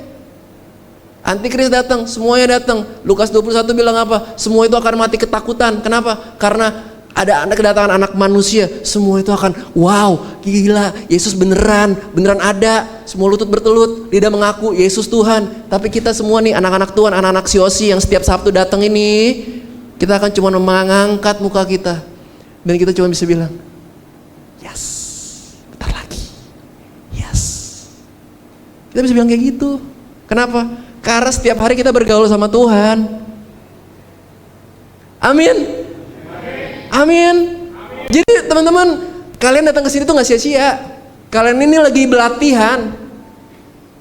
Antikris datang, semuanya datang. Lukas 21 bilang apa? Semua itu akan mati ketakutan. Kenapa? Karena ada kedatangan anak manusia, semua itu akan wow, gila, Yesus beneran ada, semua lutut bertelut, lidah mengaku Yesus Tuhan. Tapi kita semua nih anak-anak Tuhan, anak-anak Siosi yang setiap Sabtu datang ini, kita akan cuma mengangkat muka kita dan kita cuma bisa bilang, yes, bentar lagi, yes. Kita bisa bilang kayak gitu. Kenapa? Karena setiap hari kita bergaul sama Tuhan. Amin. Amin. Jadi teman-teman, kalian datang ke sini tuh nggak sia-sia. Kalian ini lagi belatihan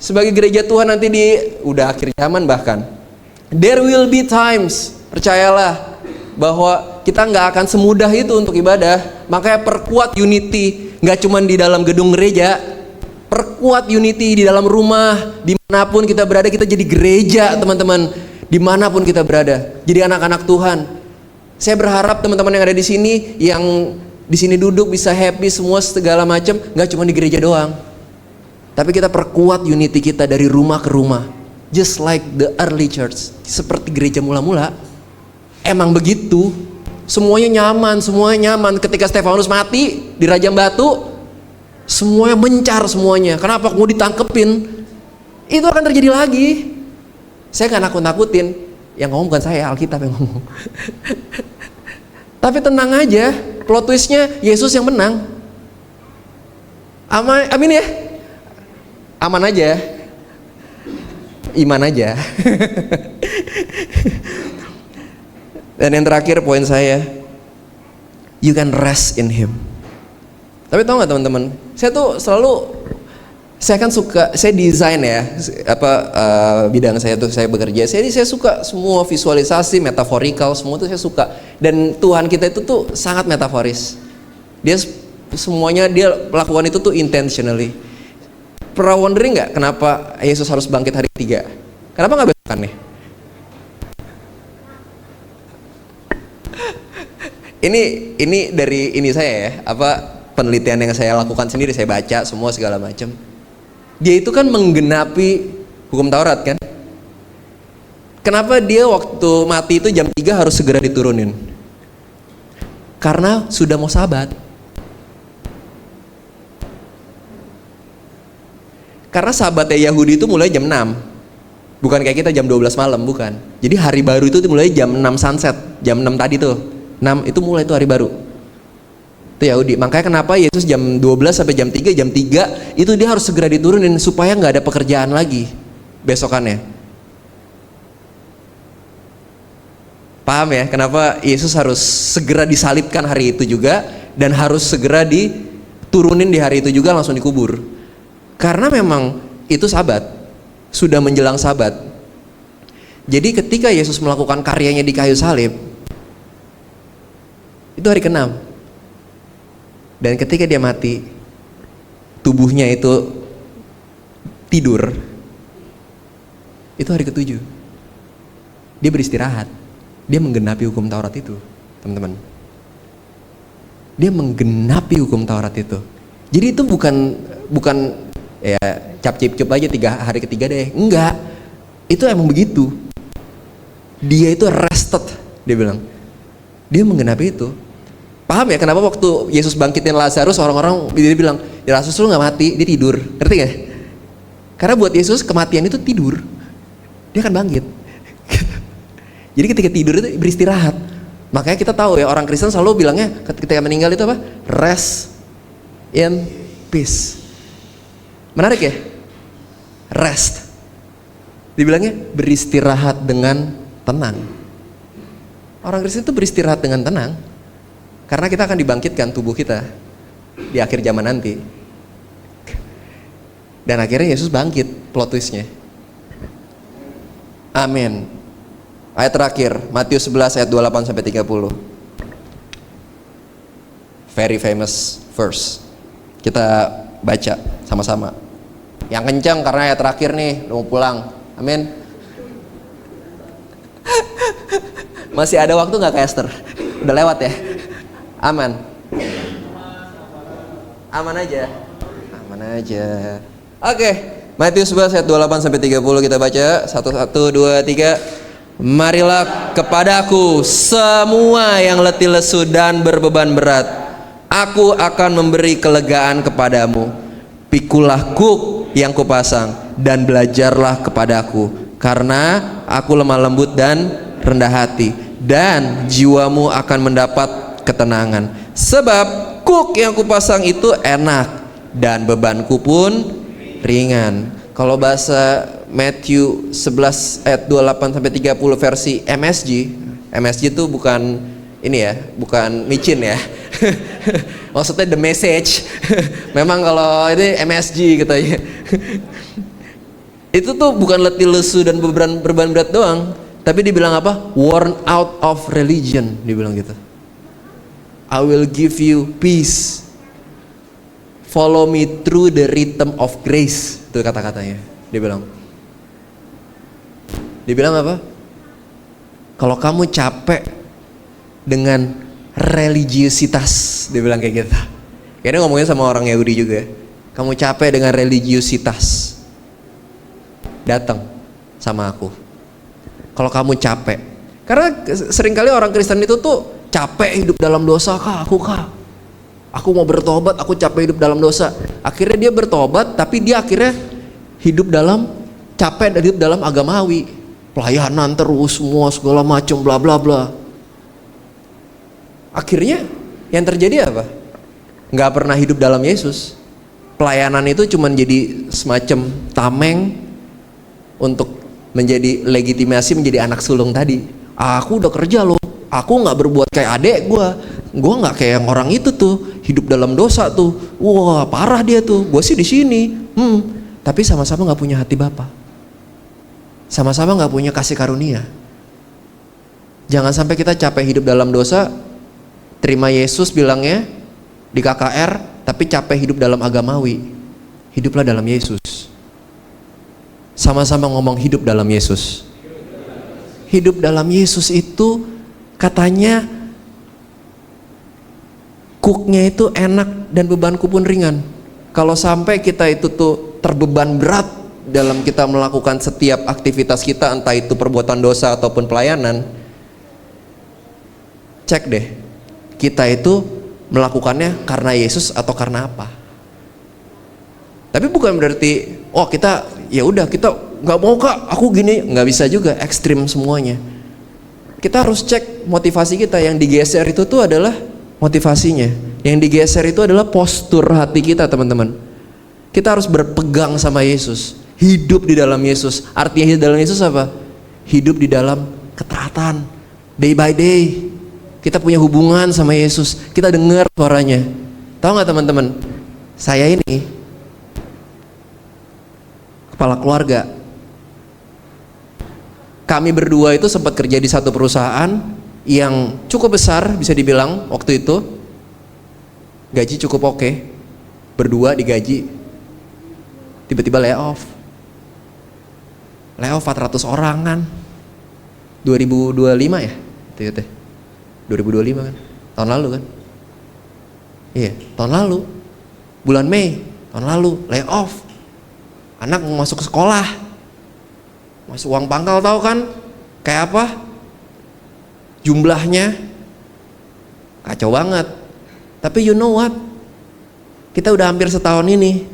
sebagai gereja Tuhan nanti di udah akhir zaman bahkan. There will be times, percayalah bahwa kita nggak akan semudah itu untuk ibadah. Makanya perkuat unity, nggak cuma di dalam gedung gereja. Perkuat unity di dalam rumah, dimanapun kita berada kita jadi gereja teman-teman. Dimanapun kita berada, jadi anak-anak Tuhan. Saya berharap teman-teman yang ada di sini, yang di sini duduk bisa happy semua segala macam, nggak cuma di gereja doang. Tapi kita perkuat unity kita dari rumah ke rumah. Just like the early church, seperti gereja mula-mula. Emang begitu. Semuanya nyaman. Ketika Stefanus mati di rajam batu, semuanya mencar semuanya. Kenapa? Mau ditangkepin. Itu akan terjadi lagi. Saya nggak nakut-nakutin. Yang ngomong bukan saya, Alkitab yang ngomong. Tapi tenang aja, plot twistnya Yesus yang menang. Amin ya. Aman aja. Iman aja. Dan yang terakhir poin saya, you can rest in Him. Tapi tahu nggak teman-teman, saya kan suka, saya desain ya, bidang saya tuh saya bekerja. Saya suka semua visualisasi, metaforikal, semua tuh saya suka. Dan Tuhan kita itu tuh sangat metaforis. Dia semuanya dia lakukan itu tuh intentionally. Pernah wondering nggak kenapa Yesus harus bangkit hari ketiga? Kenapa nggak besokan nih? Ini dari ini saya ya, penelitian yang saya lakukan sendiri, saya baca semua segala macam. Dia itu kan menggenapi hukum Taurat kan? Kenapa dia waktu mati itu jam 3 harus segera diturunin? Karena sudah mau sabat. Karena sabatnya Yahudi itu mulai jam 6. Bukan kayak kita jam 12 malam, bukan. Jadi hari baru itu mulai jam 6 sunset, jam 6 tadi tuh. 6 itu mulai tuh hari baru. Itu Yahudi. Makanya kenapa Yesus jam 12 sampai jam 3 itu dia harus segera diturunin supaya nggak ada pekerjaan lagi besokannya. Paham ya kenapa Yesus harus segera disalibkan hari itu juga dan harus segera diturunin di hari itu juga langsung dikubur. Karena memang itu sabat, sudah menjelang sabat. Jadi ketika Yesus melakukan karyanya di kayu salib, itu hari ke-6. Dan ketika dia mati, tubuhnya itu tidur. Itu hari ke-7. Dia beristirahat. Dia menggenapi hukum Taurat itu, teman-teman. Dia menggenapi hukum Taurat itu. Jadi itu bukan ya cap-cip-cup aja hari ketiga deh. Enggak. Itu emang begitu. Dia itu rested, dia bilang. Dia menggenapi itu. Paham ya kenapa waktu Yesus bangkitin Lazarus orang-orang dia bilang, ya Lazarus lu gak mati, dia tidur. Ngerti gak? Karena buat Yesus kematian itu tidur. Dia akan bangkit. Jadi ketika tidur itu beristirahat. Makanya kita tahu ya orang Kristen selalu bilangnya ketika meninggal itu apa? Rest in peace. Menarik ya? Rest. Dibilangnya beristirahat dengan tenang. Orang Kristen itu beristirahat dengan tenang. Karena kita akan dibangkitkan tubuh kita di akhir zaman nanti. Dan akhirnya Yesus bangkit, plot twistnya. Amin. Ayat terakhir, Matius 11 ayat 28 sampai 30. Very famous verse. Kita baca sama-sama. Yang kencang karena ayat terakhir nih, udah mau pulang. Amin. Masih ada waktu nggak Kak Esther? Udah lewat ya? Aman. Aman aja. Aman aja. Oke, Matius 11 ayat 28 sampai 30 kita baca. 1, 2, 3. Marilah kepadaku semua yang letih lesu dan berbeban berat. Aku akan memberi kelegaan kepadamu. Pikulah kuk yang kupasang dan belajarlah kepadaku, karena aku lemah lembut dan rendah hati, dan jiwamu akan mendapat ketenangan. Sebab kuk yang kupasang itu enak dan bebanku pun ringan. Kalau bahasa Matthew 11 ayat 28 sampai 30 versi MSG. MSG itu bukan ini ya, bukan micin ya. Maksudnya the message. Memang kalau ini MSG gitu ya. Itu tuh bukan letih lesu dan beban berat doang, tapi dibilang apa? Worn out of religion, dibilang gitu. I will give you peace. Follow me through the rhythm of grace. Itu kata-katanya. Dia bilang apa? Kalau kamu capek dengan religiusitas, dia bilang kayak gitu. Kayaknya ngomongin sama orang Yahudi juga. Kamu capek dengan religiusitas, datang sama aku. Kalau kamu capek, karena seringkali orang Kristen itu tuh capek hidup dalam dosa. Aku mau bertobat, aku capek hidup dalam dosa. Akhirnya dia bertobat, tapi dia akhirnya hidup dalam capek dan hidup dalam agamawi, pelayanan terus semua segala macam bla bla bla. Akhirnya yang terjadi apa? Nggak pernah hidup dalam Yesus. Pelayanan itu cuma jadi semacam tameng untuk menjadi legitimasi menjadi anak sulung tadi. Aku udah kerja loh, aku nggak berbuat kayak adek gue nggak kayak yang orang itu tuh hidup dalam dosa tuh, wah parah dia tuh, gue sih di sini. Tapi sama-sama nggak punya hati Bapa, sama-sama nggak punya kasih karunia. Jangan sampai kita capek hidup dalam dosa, terima Yesus bilangnya, di KKR tapi capek hidup dalam agamawi. Hiduplah dalam Yesus. Sama-sama ngomong hidup dalam Yesus. Hidup dalam Yesus itu katanya cooknya itu enak dan bebanku pun ringan. Kalau sampai kita itu tuh terbeban berat dalam kita melakukan setiap aktivitas kita, entah itu perbuatan dosa ataupun pelayanan, cek deh, kita itu melakukannya karena Yesus atau karena apa? Tapi bukan berarti, oh kita ya udah kita nggak mau kak, aku gini, nggak bisa juga, ekstrim semuanya. Kita harus cek motivasi kita. Yang digeser itu tuh adalah motivasinya. Yang digeser itu adalah postur hati kita, teman-teman. Kita harus berpegang sama Yesus, hidup di dalam Yesus. Artinya hidup di dalam Yesus apa? Hidup di dalam ketaatan, day by day. Kita punya hubungan sama Yesus, kita dengar suaranya. Tahu nggak teman-teman? Saya ini kepala keluarga. Kami berdua itu sempat kerja di satu perusahaan yang cukup besar, bisa dibilang waktu itu. Gaji cukup oke. Berdua digaji. Tiba-tiba layoff. Layoff 400 orang kan. 2025 ya? Itu. 2025 kan? Tahun lalu kan? Iya, tahun lalu. Bulan Mei, tahun lalu layoff. Anak mau masuk ke sekolah, masuk uang pangkal, tahu kan kayak apa jumlahnya, kacau banget. Tapi you know what, kita udah hampir setahun ini,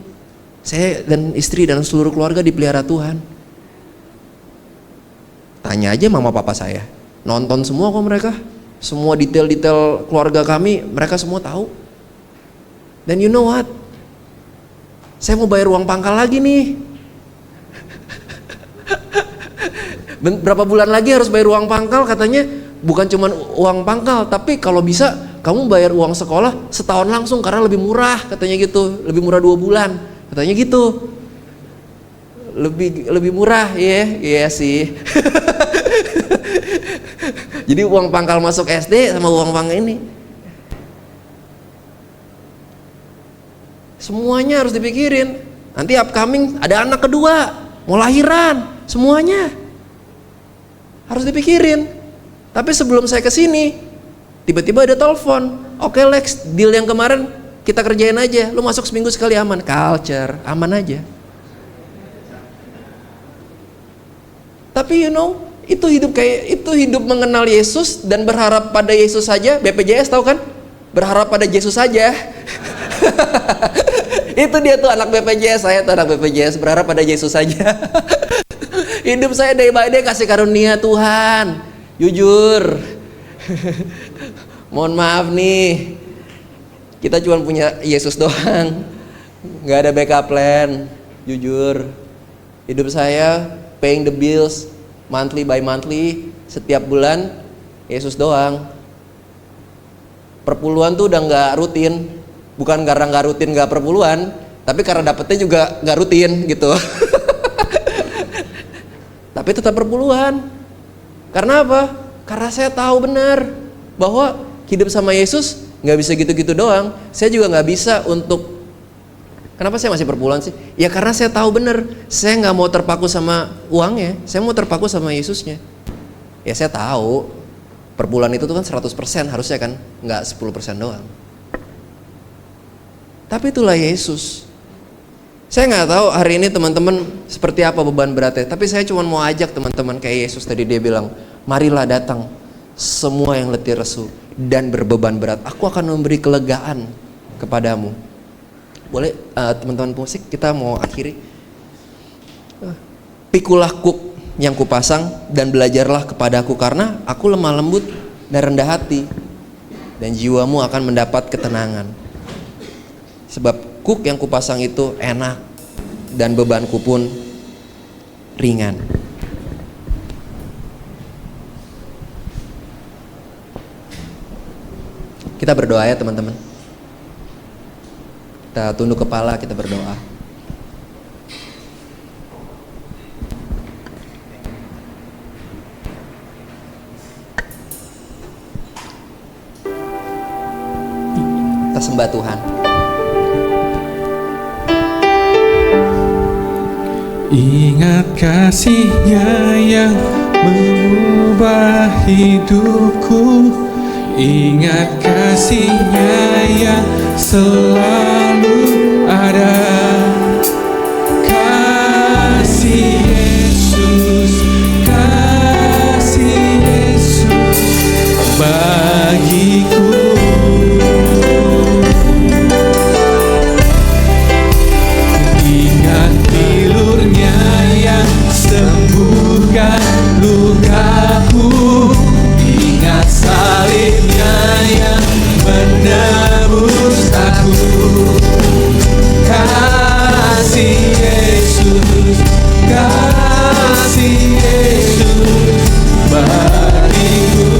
saya dan istri dan seluruh keluarga dipelihara Tuhan. Tanya aja mama papa saya, nonton semua kok mereka, semua detail-detail keluarga kami mereka semua tahu. Dan you know what, saya mau bayar uang pangkal lagi nih. Berapa bulan lagi harus bayar uang pangkal, katanya bukan cuma uang pangkal, tapi kalau bisa kamu bayar uang sekolah setahun langsung karena lebih murah, katanya gitu, lebih murah 2 bulan, katanya gitu, lebih murah, iya sih. Jadi uang pangkal masuk SD sama uang pangkal ini, semuanya harus dipikirin. Nanti upcoming ada anak kedua, mau lahiran, semuanya harus dipikirin. Tapi sebelum saya kesini, tiba-tiba ada telepon, oke Lex, deal yang kemarin kita kerjain aja, lu masuk seminggu sekali aman, culture, aman aja. Tapi you know, itu hidup mengenal Yesus dan berharap pada Yesus saja. BPJS tahu kan? Berharap pada Yesus saja. Itu dia tuh anak BPJS, saya tuh anak BPJS, berharap pada Yesus saja. Hidup saya day by day kasih karunia Tuhan, jujur. Mohon maaf nih, kita cuma punya Yesus doang, nggak ada backup plan, jujur. Hidup saya paying the bills, monthly by monthly, setiap bulan Yesus doang. Perpuluhan tuh udah nggak rutin, bukan karena nggak rutin nggak perpuluhan, tapi karena dapetnya juga nggak rutin gitu. Tapi tetap perpuluhan. Karena apa? Karena saya tahu benar bahwa hidup sama Yesus nggak bisa gitu-gitu doang. Saya juga nggak bisa untuk, kenapa saya masih perpuluhan sih? Ya karena saya tahu benar, saya nggak mau terpaku sama uangnya, saya mau terpaku sama Yesusnya. Ya saya tahu perpuluhan itu tuh kan 100% harusnya kan, nggak 10% doang. Tapi itulah Yesus. Saya nggak tahu hari ini teman-teman seperti apa beban beratnya, tapi saya cuma mau ajak teman-teman kayak Yesus tadi, dia bilang, marilah datang semua yang letih lesu dan berbeban berat, aku akan memberi kelegaan kepadamu. Boleh teman-teman musik, kita mau akhiri. Pikulah kuk yang kupasang dan belajarlah kepadaku, karena aku lemah lembut dan rendah hati, dan jiwamu akan mendapat ketenangan. Sebab kuk yang kupasang itu enak dan bebanku pun ringan. Kita berdoa ya teman-teman. Kita tunduk kepala, kita berdoa. Kita sembah Tuhan. Ingat kasih-Nya yang mengubah hidupku, ingat kasih-Nya yang selalu ada. Kasih Yesus, kasih Yesus bagiku. Ingat pilur-Nya yang sembuhkan lukaku, ingat salib-Nya yang menebus aku. Kasih Yesus, kasih Yesus bagiku.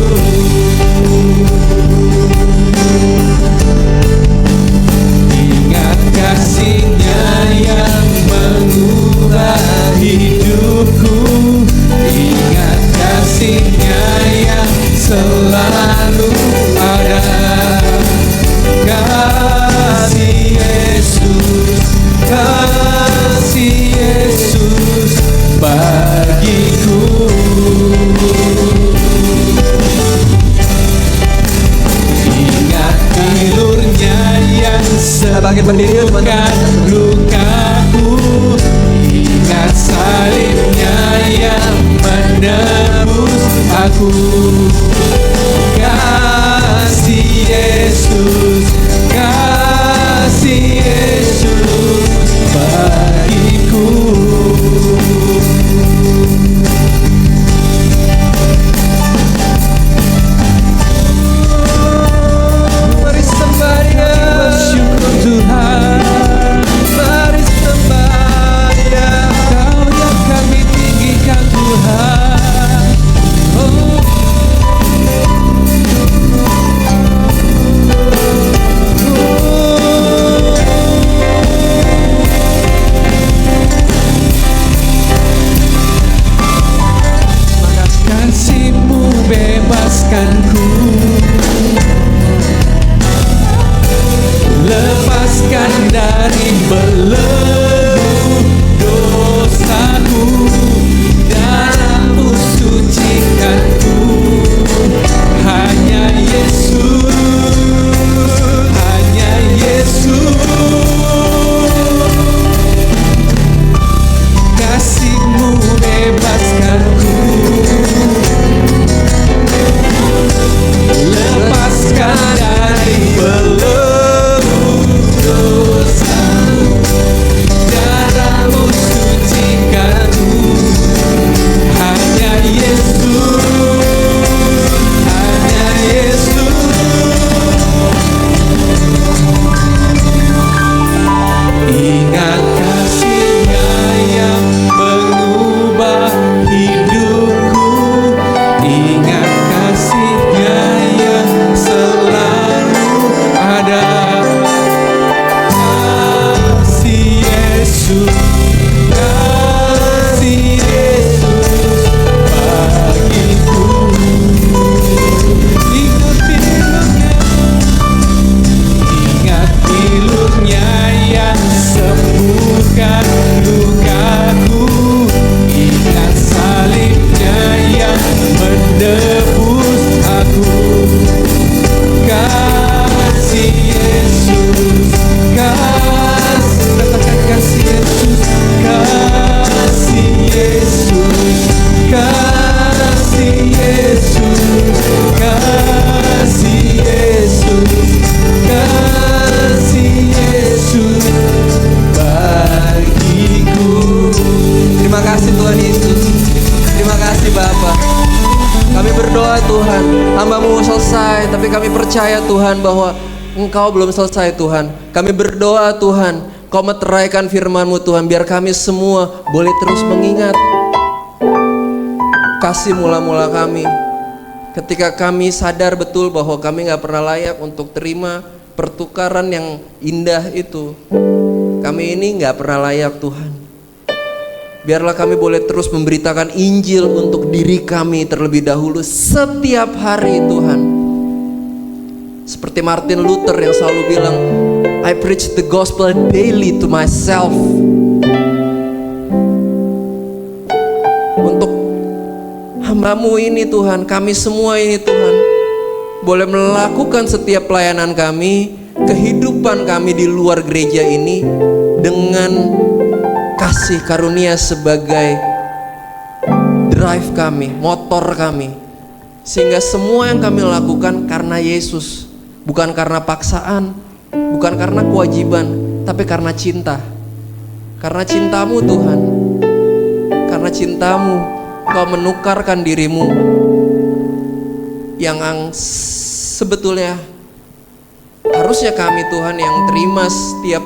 Ingat kasih-Nya yang mengubah hidupku, ingat kasih-Nya yang selalu ada. Kasih Yesus, kasih Yesus bagiku. Ingat pilur-Nya yang sembuhkan lukaku, ingat salib-Nya yang menebus aku. Kasih Yesus, kasih Yesus bagiku. Mari sembah Dia, bersyukur Tuhan. Mari sembah Dia, Kau yang kami tinggikan Tuhan. Oh. Kasih-Mu bebaskanku, lepaskan dari belenggu dosaku, darah-Mu sucikanku. Hanya Yesus, hanya Yesus. Kasih-Mu bebaskanku, lepaskan dari belenggu dosaku, darah-Mu sucikanku. Hanya Yesus, hanya Yesus. Ingat kasih-Nya yang mengubah hidupku, ingat kasih-Nya yang selalu ada. Kasih Yesus, kasih Yesus bagiku. Ingat pilur-Nya, ingat pilur-Nya yang sembuhkan lukaku, ingat salib-Nya yang menebus aku. Kasih Yesus, katakan kasih Yesus, kasih Yesus, kasih Yesus, kasih Yesus, kasih Yesus bagiku. Terima kasih Tuhan Yesus. Terima kasih Bapa. Kami berdoa Tuhan, hamba-Mu selesai, tapi kami percaya Tuhan bahwa Engkau belum selesai Tuhan. Kami berdoa Tuhan, Kau meteraikan firman-Mu Tuhan, biar kami semua boleh terus mengingat kasih mula-mula kami. Ketika kami sadar betul bahwa kami gak pernah layak untuk terima pertukaran yang indah itu, kami ini gak pernah layak Tuhan. Biarlah kami boleh terus memberitakan Injil untuk diri kami terlebih dahulu setiap hari Tuhan. Seperti Martin Luther yang selalu bilang, I preach the gospel daily to myself. Untuk hamba-Mu ini Tuhan, kami semua ini Tuhan, boleh melakukan setiap pelayanan kami, kehidupan kami di luar gereja ini dengan kasih karunia sebagai drive kami, motor kami. Sehingga semua yang kami lakukan karena Yesus, bukan karena paksaan, bukan karena kewajiban, tapi karena cinta. Karena cinta-Mu Tuhan, karena cinta-Mu, Kau menukarkan diri-Mu yang sebetulnya harusnya kami Tuhan yang terima setiap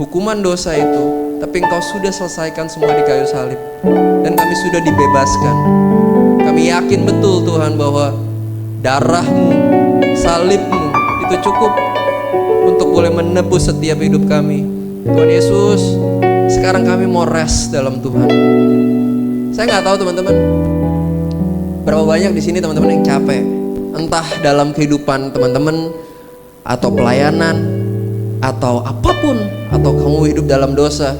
hukuman dosa itu, tapi Engkau sudah selesaikan semua di kayu salib dan kami sudah dibebaskan. Kami yakin betul Tuhan bahwa darah-Mu, salib-Mu itu cukup untuk boleh menebus setiap hidup kami. Tuhan Yesus, sekarang kami mau rest dalam Tuhan. Saya nggak tahu teman-teman, berapa banyak di sini teman-teman yang capek, entah dalam kehidupan teman-teman atau pelayanan atau apapun, atau kamu hidup dalam dosa.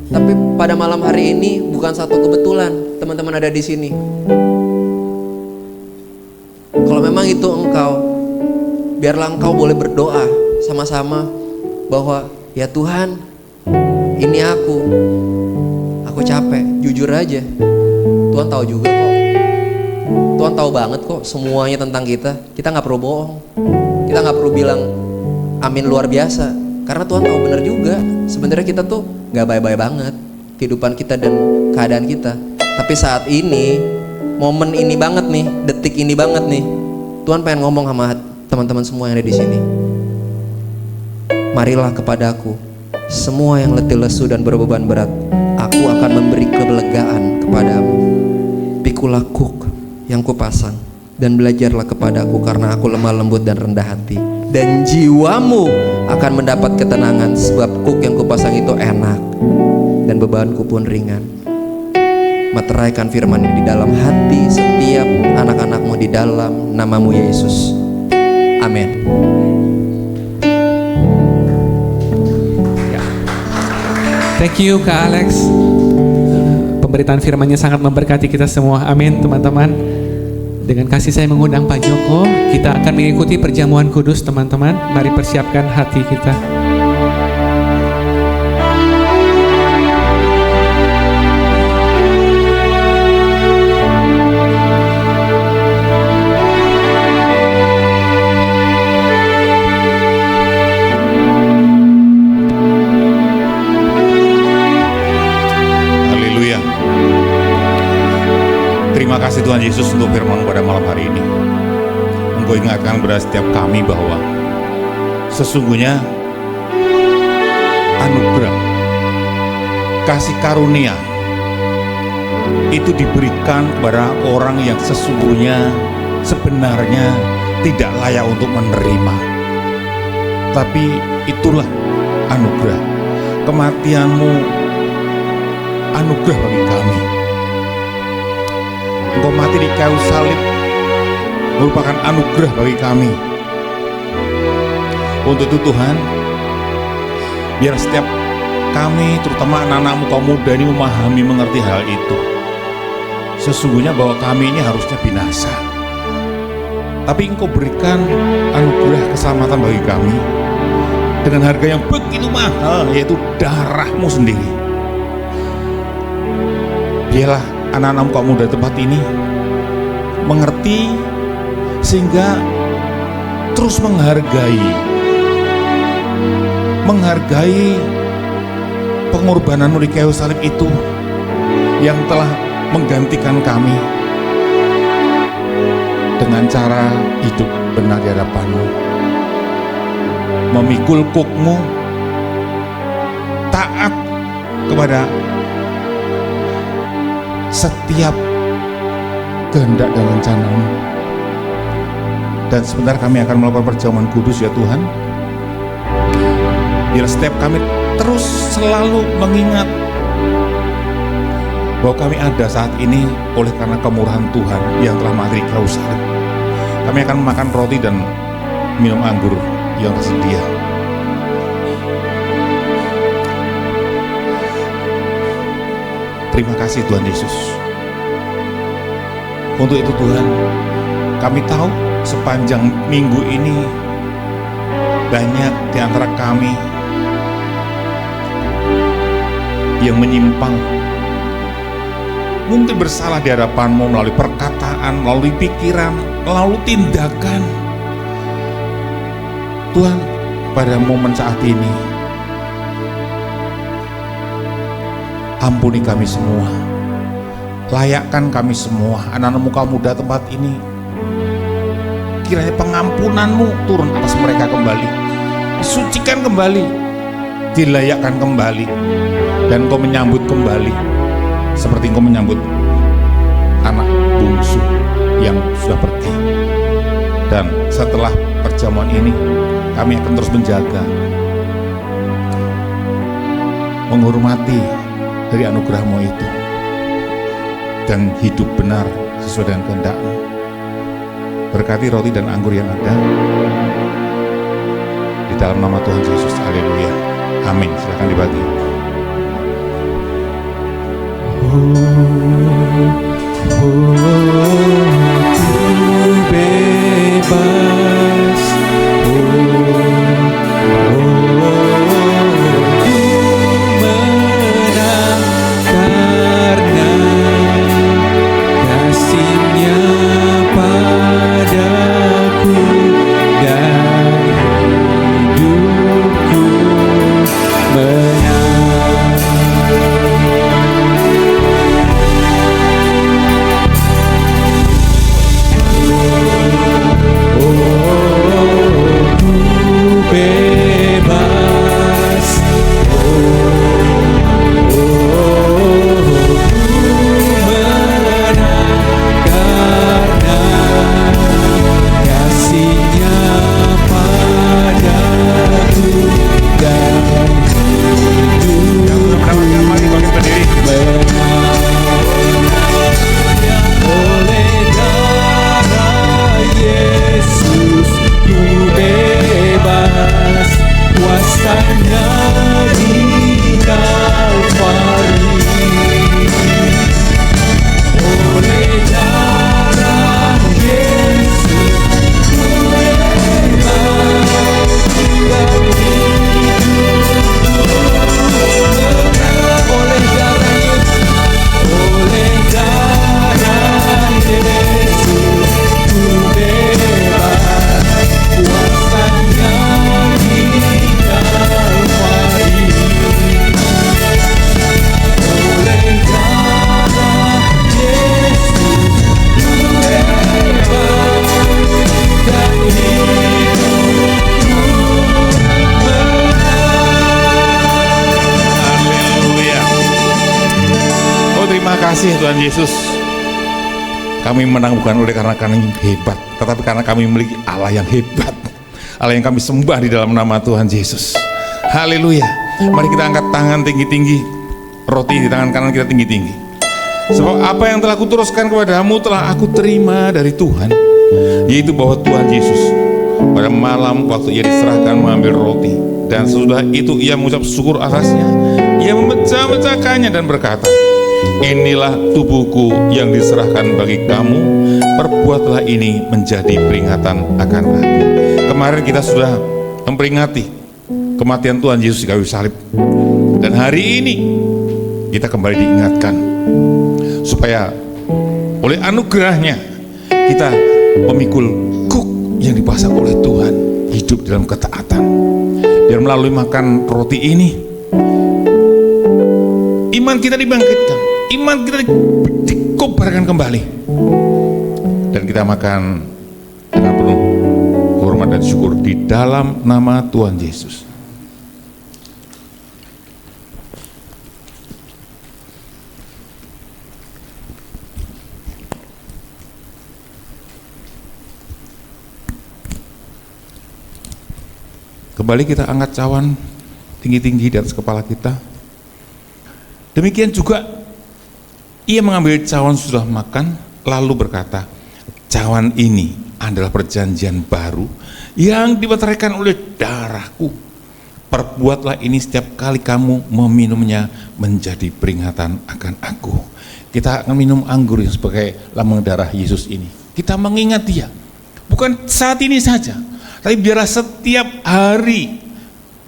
Tapi pada malam hari ini bukan satu kebetulan teman-teman ada di sini. Kalau memang itu engkau, biarlah engkau boleh berdoa sama-sama bahwa ya Tuhan, ini aku capek, jujur aja. Tuhan tahu juga kok. Tuhan tahu banget kok semuanya tentang kita. Kita nggak perlu bohong. Kita nggak perlu bilang amin luar biasa. Karena Tuhan tahu benar juga. Sebenarnya kita tuh nggak baik-baik banget kehidupan kita dan keadaan kita. Tapi saat ini, momen ini banget nih, detik ini banget nih, Tuhan pengen ngomong sama teman-teman semua yang ada di sini. Marilah kepadaku, semua yang letih lesu dan berbeban berat, aku akan memberi kelegaan kepadamu. Pikulah kuk yang kupasang dan belajarlah kepadaku, karena aku lemah lembut dan rendah hati, dan jiwamu akan mendapat ketenangan, sebab kuk yang kupasang itu enak dan bebanku pun ringan. Meteraikan firman ini di dalam hati setiap anak-anakmu di dalam namamu Yesus. Amin. Thank you Kak Alex. Pemberitaan firman-Nya sangat memberkati kita semua. Amin teman-teman. Dengan kasih saya mengundang Pak Joko, kita akan mengikuti perjamuan kudus teman-teman. Mari persiapkan hati kita. Terima kasih Tuhan Yesus untuk firman pada malam hari ini. Engkau ingatkan kepada setiap kami bahwa sesungguhnya anugerah, kasih karunia itu diberikan kepada orang yang sesungguhnya sebenarnya tidak layak untuk menerima. Tapi itulah anugerah. Kematian-Mu anugerah bagi kami. Engkau mati di kayu salib merupakan anugerah bagi kami. Untuk itu Tuhan, biar setiap kami, terutama anak-anak-Mu kaum muda ini memahami, mengerti hal itu. Sesungguhnya bahwa kami ini harusnya binasa, tapi Engkau berikan anugerah keselamatan bagi kami dengan harga yang begitu mahal, yaitu darah-Mu sendiri. Biarlah anak-anak kaum muda tempat ini mengerti sehingga terus menghargai pengorbanan-Mu di kayu salib itu yang telah menggantikan kami dengan cara hidup benar di hadapan-Mu, memikul kuk-Mu, taat kepada setiap kehendak dan rencana-Mu. Dan sebentar kami akan melakukan perjamuan kudus ya Tuhan. Biar setiap kami terus selalu mengingat bahwa kami ada saat ini oleh karena kemurahan Tuhan yang telah mati di kayu salib. kami akan makan roti dan minum anggur yang tersedia. Terima kasih Tuhan Yesus. Untuk itu Tuhan, kami tahu sepanjang minggu ini banyak di antara kami yang menyimpang, mungkin bersalah di hadapan-Mu melalui perkataan, melalui pikiran, melalui tindakan. Tuhan, pada momen saat ini, ampuni kami semua, layakkan kami semua, anak-anak muka muda tempat ini. Kiranya pengampunan-Mu turun atas mereka kembali, disucikan kembali, dilayakkan kembali, dan Engkau menyambut kembali seperti Engkau menyambut anak bungsu yang sudah pergi. Dan setelah perjamuan ini, kami akan terus menjaga, menghormati dari anugerah-Mu itu, dan hidup benar sesuai dengan kehendak-Mu. Berkati roti dan anggur yang ada, di dalam nama Tuhan Yesus. Haleluya, amin. Silakan dibagi. Bebas, menang karena kasih-Nya padaku dan hidupku menang. Bebas, menang karena kasih-Nya padaku dan hidupku oleh darah Yesus ku bebas, kuasa-Nya di Kalvari. Oleh darah Yesus ku bebas, dan hidupku menang. Oleh darah Yesus, oleh darah Yesus ku bebas, kuasa-Nya di Kalvari. Oleh darah Yesus ku bebas, dan hidupku Haleluya. Oh, terima kasih Tuhan Yesus. Kami menang bukan oleh karena kami hebat, tetapi karena kami memiliki Allah yang hebat, Allah yang kami sembah di dalam nama Tuhan Yesus. Haleluya. Mari kita angkat tangan tinggi-tinggi, roti di tangan kanan kita tinggi-tinggi. Sebab apa yang telah kuteruskan kepadamu telah aku terima dari Tuhan, yaitu bahwa Tuhan Yesus pada malam waktu Ia diserahkan mengambil roti, dan sesudah itu Ia mengucap syukur atasnya, Ia memecah-mecahkannya dan berkata, inilah tubuhku yang diserahkan bagi kamu, perbuatlah ini menjadi peringatan akan aku. Kemarin kita sudah memperingati kematian Tuhan Yesus di kayu salib, dan hari ini kita kembali diingatkan supaya oleh anugerahnya kita memikul kuk yang dipasang oleh Tuhan, hidup dalam ketaatan. Biar melalui makan roti ini, iman kita dibangkitkan, iman kita dikobarkan kembali, dan kita makan dengan penuh hormat dan syukur di dalam nama Tuhan Yesus. Kembali kita angkat cawan tinggi-tinggi di atas kepala kita. Demikian juga Ia mengambil cawan sudah makan, lalu berkata, cawan ini adalah perjanjian baru yang dimeteraikan oleh darahku. Perbuatlah ini setiap kali kamu meminumnya menjadi peringatan akan aku. Kita akan minum anggur yang sebagai lambang darah Yesus ini. Kita mengingat dia. Bukan saat ini saja, tapi biarlah setiap hari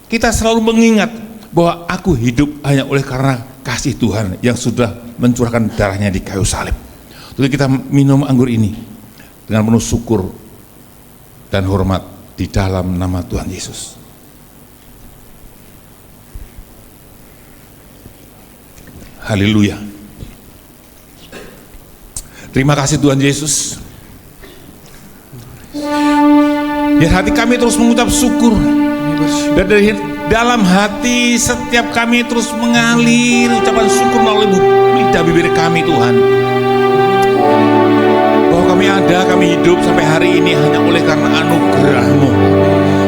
kita selalu mengingat bahwa aku hidup hanya oleh karena kasih Tuhan yang sudah mencurahkan darahnya di kayu salib. Lalu kita minum anggur ini dengan penuh syukur dan hormat di dalam nama Tuhan Yesus. Haleluya. Terima kasih Tuhan Yesus. Biar hati kami terus mengucap syukur. Dan dari dalam hati setiap kami terus mengalir ucapan syukur melalui lidah bibir kami Tuhan. Bahwa kami ada, kami hidup sampai hari ini hanya oleh karena anugerah-Mu.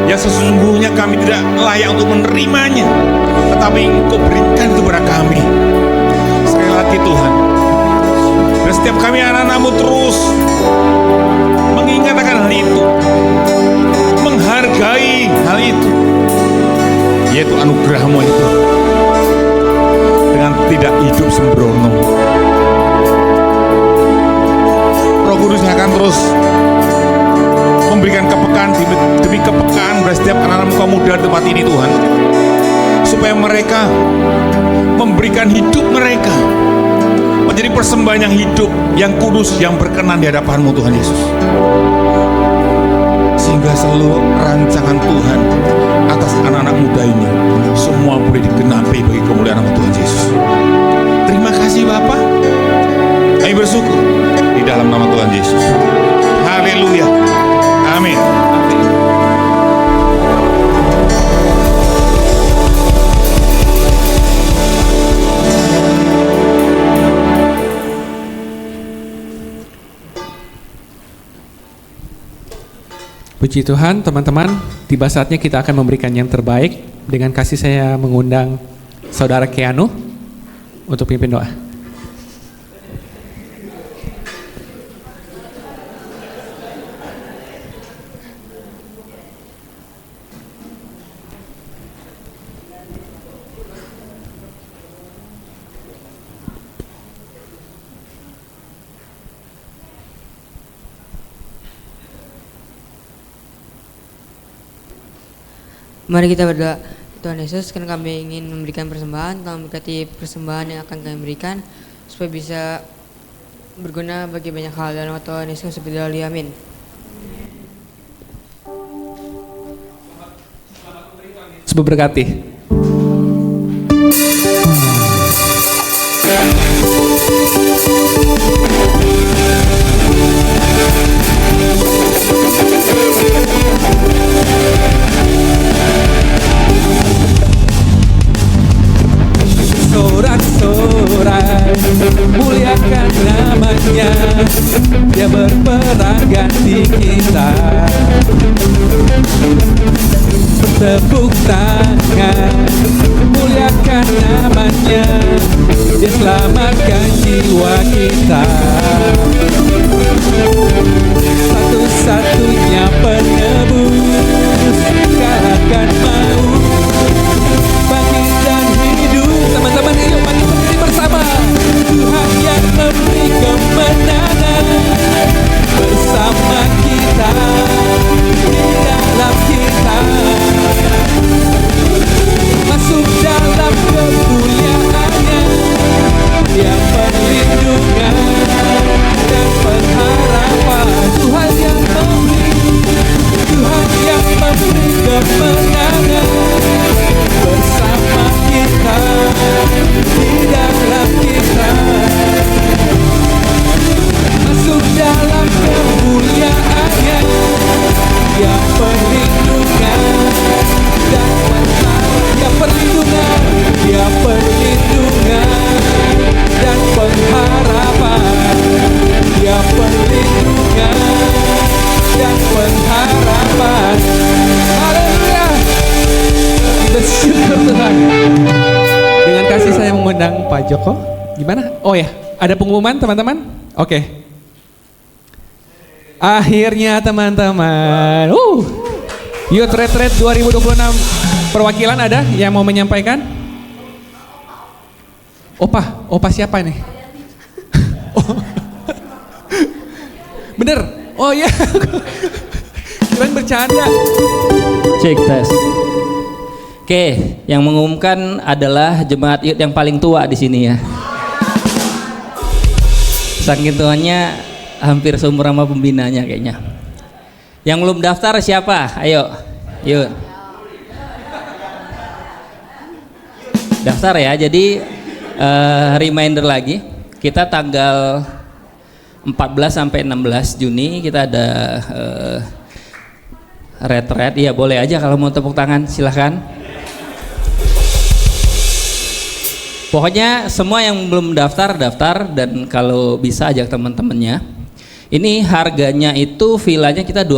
Yang sesungguhnya kami tidak layak untuk menerimanya, tetapi Engkau berikan itu kepada kami. Sekali lagi Tuhan, dan setiap kami anak-anak-Mu terus mengingat akan hal itu, menghargai hal itu, yaitu anugerah-Mu itu, dengan tidak hidup sembrono. Roh Kudus akan terus memberikan kepekaan demi kepekaan pada setiap anak-anak muka muda di tempat ini Tuhan, supaya mereka memberikan hidup mereka menjadi persembahan yang hidup, yang kudus, yang berkenan di hadapan-Mu Tuhan Yesus, sehingga seluruh rancangan Tuhan atas anak-anak muda ini semua boleh digenapi bagi kemuliaan nama Tuhan Yesus. Terima kasih Bapa, kami bersyukur di dalam nama Tuhan Yesus. Haleluya, amin. Puji Tuhan, teman-teman, tiba saatnya kita akan memberikan yang terbaik. Dengan kasih saya mengundang Saudara Keanu untuk pimpin doa. Mari kita berdoa. Tuhan Yesus, kan kami ingin memberikan persembahan, tolong berkati persembahan yang akan kami berikan supaya bisa berguna bagi banyak hal. Dalam nama Tuhan Yesus seperti dahulu, amin. Sebab berkati. Sorak-sorai muliakan namanya, dia berperang ganti kita. Tepuk tangan, muliakan namanya, dia selamatkan jiwa kita. Satu-satunya penebus, kalahkan maut, bangkit dan hidup. Teman-teman, yuk mari berdiri bersama. Tuhan yang memberi kemenangan bersama kita, di dalam kita, masuk dalam kemuliaannya, yang perlindungan dan pengharapan. Tuhan yang memberi, Tuhan yang memberi kemenangan bersama kita, di dalam kita, masuk dalam kemuliaannya, yang perlindungan dan pengharapan, yang perlindungan, yang perlindungan dan pengharapan, yang perlindungan dan pengharapan. Haleluya, kita syukur Tuhan. Dengan kasih saya mengundang Pak Joko. Gimana? Oh ya, ada pengumuman teman-teman? Oke. Akhirnya teman-teman. Youth Retreat 2026 perwakilan ada yang mau menyampaikan? Opa siapa nih? Bener? Oh iya. Kirain bercanda. Cek tes. Oke, yang mengumumkan adalah jemaat youth yang paling tua di sini ya. Saking tuanya hampir seumur sama pembinanya kayaknya. Yang belum daftar siapa? Ayo, yuk. Daftar ya. Jadi reminder lagi, kita tanggal 14 sampai 16 Juni kita ada retreat. Iya boleh aja kalau mau tepuk tangan silahkan. Pokoknya semua yang belum daftar dan kalau bisa ajak teman-temannya. Ini harganya itu villanya kita 3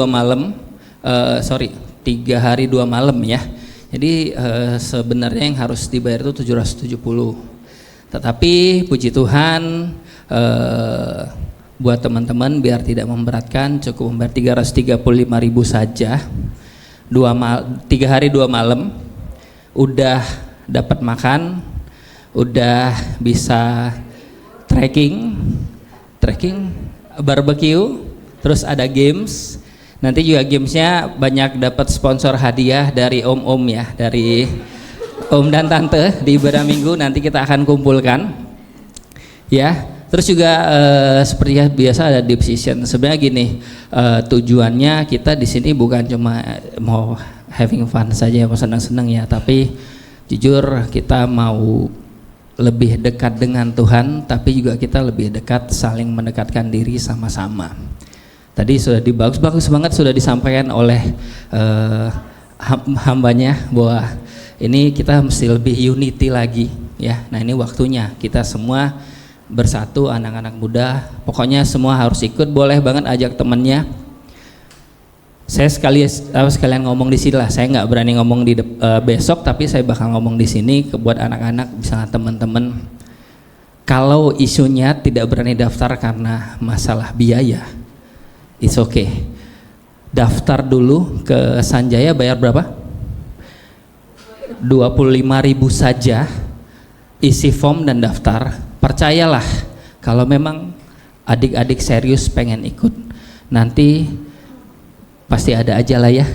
hari 2 malam ya. Jadi sebenarnya yang harus dibayar itu 770. Tetapi puji Tuhan buat teman-teman biar tidak memberatkan cukup membayar 335.000 saja. 3 hari 2 malam udah dapat makan, udah bisa trekking, barbecue, terus ada games. Nanti juga gamesnya banyak dapat sponsor hadiah dari om-om ya, dari om dan tante di ibadah minggu nanti kita akan kumpulkan ya. Terus juga seperti biasa ada deep session. Sebenarnya gini, tujuannya kita di sini bukan cuma mau having fun saja, mau senang-senang ya, tapi jujur kita mau lebih dekat dengan Tuhan, tapi juga kita lebih dekat saling mendekatkan diri sama-sama. Tadi sudah bagus banget sudah disampaikan oleh hambanya bahwa ini kita mesti lebih unity lagi ya. Nah ini waktunya kita semua bersatu, anak-anak muda, pokoknya semua harus ikut. Boleh banget ajak temennya. Saya sekalian ngomong di sini lah. Saya nggak berani ngomong di besok, tapi saya bakal ngomong di sini buat anak-anak, misalnya teman-teman. Kalau isunya tidak berani daftar karena masalah biaya, it's okay. Daftar dulu ke Sanjaya, bayar berapa? 25.000 saja. Isi form dan daftar. Percayalah, kalau memang adik-adik serius pengen ikut, nanti pasti ada aja lah ya.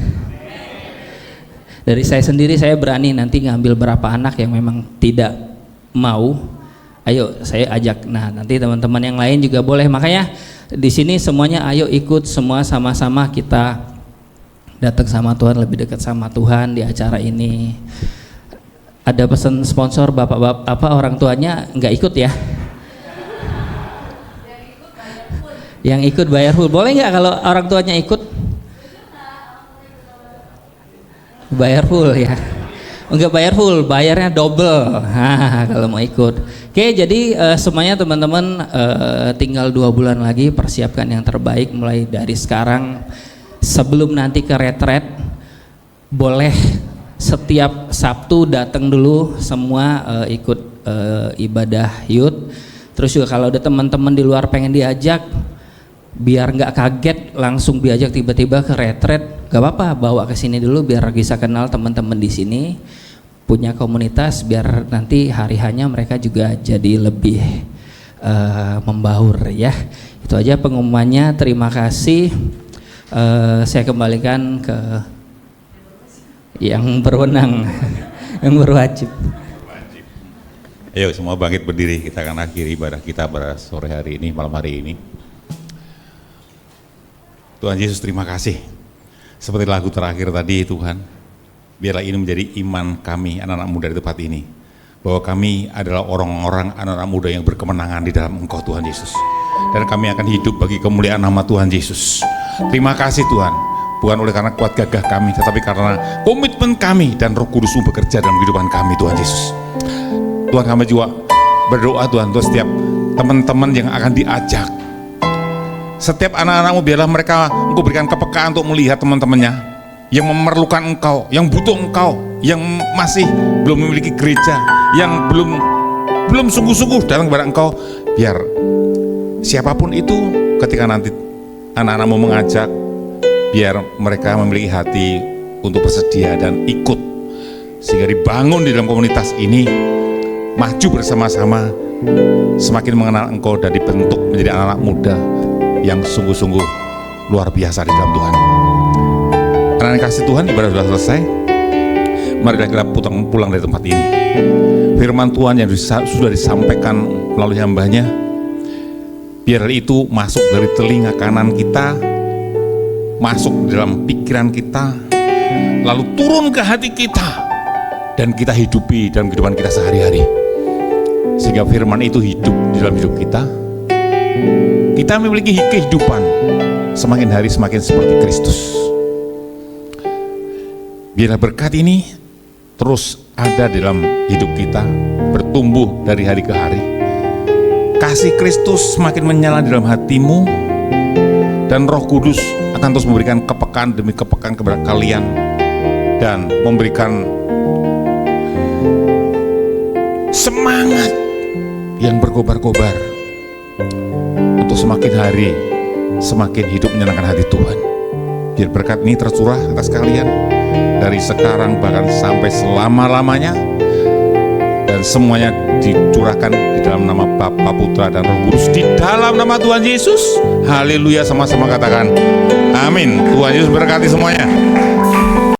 Dari saya sendiri saya berani nanti ngambil berapa anak yang memang tidak mau, ayo saya ajak. Nah nanti teman-teman yang lain juga boleh. Makanya di sini semuanya ayo ikut, semua sama-sama kita datang sama Tuhan, lebih dekat sama Tuhan di acara ini. Ada pesan sponsor bapak-bapak apa orang tuanya nggak ikut ya? Yang ikut bayar full. Boleh nggak kalau orang tuanya ikut? Bayar full ya? Enggak bayar full, bayarnya double. Kalau mau ikut. Oke, jadi semuanya teman-teman tinggal 2 bulan lagi, persiapkan yang terbaik mulai dari sekarang. Sebelum nanti ke retret, boleh setiap Sabtu datang dulu semua ikut ibadah youth. Terus juga kalau ada teman-teman di luar pengen diajak, biar nggak kaget langsung diajak tiba-tiba ke retret, gak apa-apa, bawa ke sini dulu biar bisa kenal teman-teman di sini, punya komunitas, biar nanti hari-harinya mereka juga jadi lebih membaur ya. Itu aja pengumumannya. Terima kasih. Saya kembalikan ke yang berwenang, yang berwajib. Ayo semua bangkit berdiri, kita akan akhiri ibadah kita pada sore hari ini, malam hari ini. Tuhan Yesus terima kasih. Seperti lagu terakhir tadi Tuhan, biarlah ini menjadi iman kami anak-anak muda di tempat ini, bahwa kami adalah orang-orang anak-anak muda yang berkemenangan di dalam Engkau Tuhan Yesus. Dan kami akan hidup bagi kemuliaan nama Tuhan Yesus. Terima kasih Tuhan. Bukan oleh karena kuat gagah kami, tetapi karena komitmen kami dan Roh Kudus bekerja dalam kehidupan kami Tuhan Yesus. Tuhan kami juga berdoa Tuhan untuk setiap teman-teman yang akan diajak. Setiap anak-anakmu biarlah mereka Engkau berikan kepekaan untuk melihat teman-temannya yang memerlukan Engkau, yang butuh Engkau, yang masih belum memiliki gereja, yang belum sungguh-sungguh datang kepada Engkau. Biar siapapun itu ketika nanti anak-anakmu mengajak, biar mereka memiliki hati untuk bersedia dan ikut, sehingga dibangun di dalam komunitas ini, maju bersama-sama, semakin mengenal Engkau dan dibentuk menjadi anak-anak muda yang sungguh-sungguh luar biasa di dalam Tuhan. Anak-anak kasih Tuhan, ibadah sudah selesai. Marilah kita pulang dari tempat ini. Firman Tuhan yang sudah disampaikan melalui hambanya, biar itu masuk dari telinga kanan kita, masuk dalam pikiran kita, lalu turun ke hati kita, dan kita hidupi dalam kehidupan kita sehari-hari. Sehingga firman itu hidup di dalam hidup kita. Kita memiliki kehidupan semakin hari semakin seperti Kristus. Biarlah berkat ini terus ada di dalam hidup kita, bertumbuh dari hari ke hari. Kasih Kristus semakin menyala di dalam hatimu, dan Roh Kudus akan terus memberikan kepekaan demi kepekaan kepada kalian, dan memberikan semangat yang berkobar-kobar untuk semakin hari semakin hidup menyenangkan hati Tuhan. Biar berkat ini tercurah atas kalian dari sekarang bahkan sampai selama-lamanya, dan semuanya dicurahkan di dalam nama Bapa, Putra, dan Roh Kudus, di dalam nama Tuhan Yesus. Haleluya, sama-sama katakan amin. Tuhan Yesus berkati semuanya.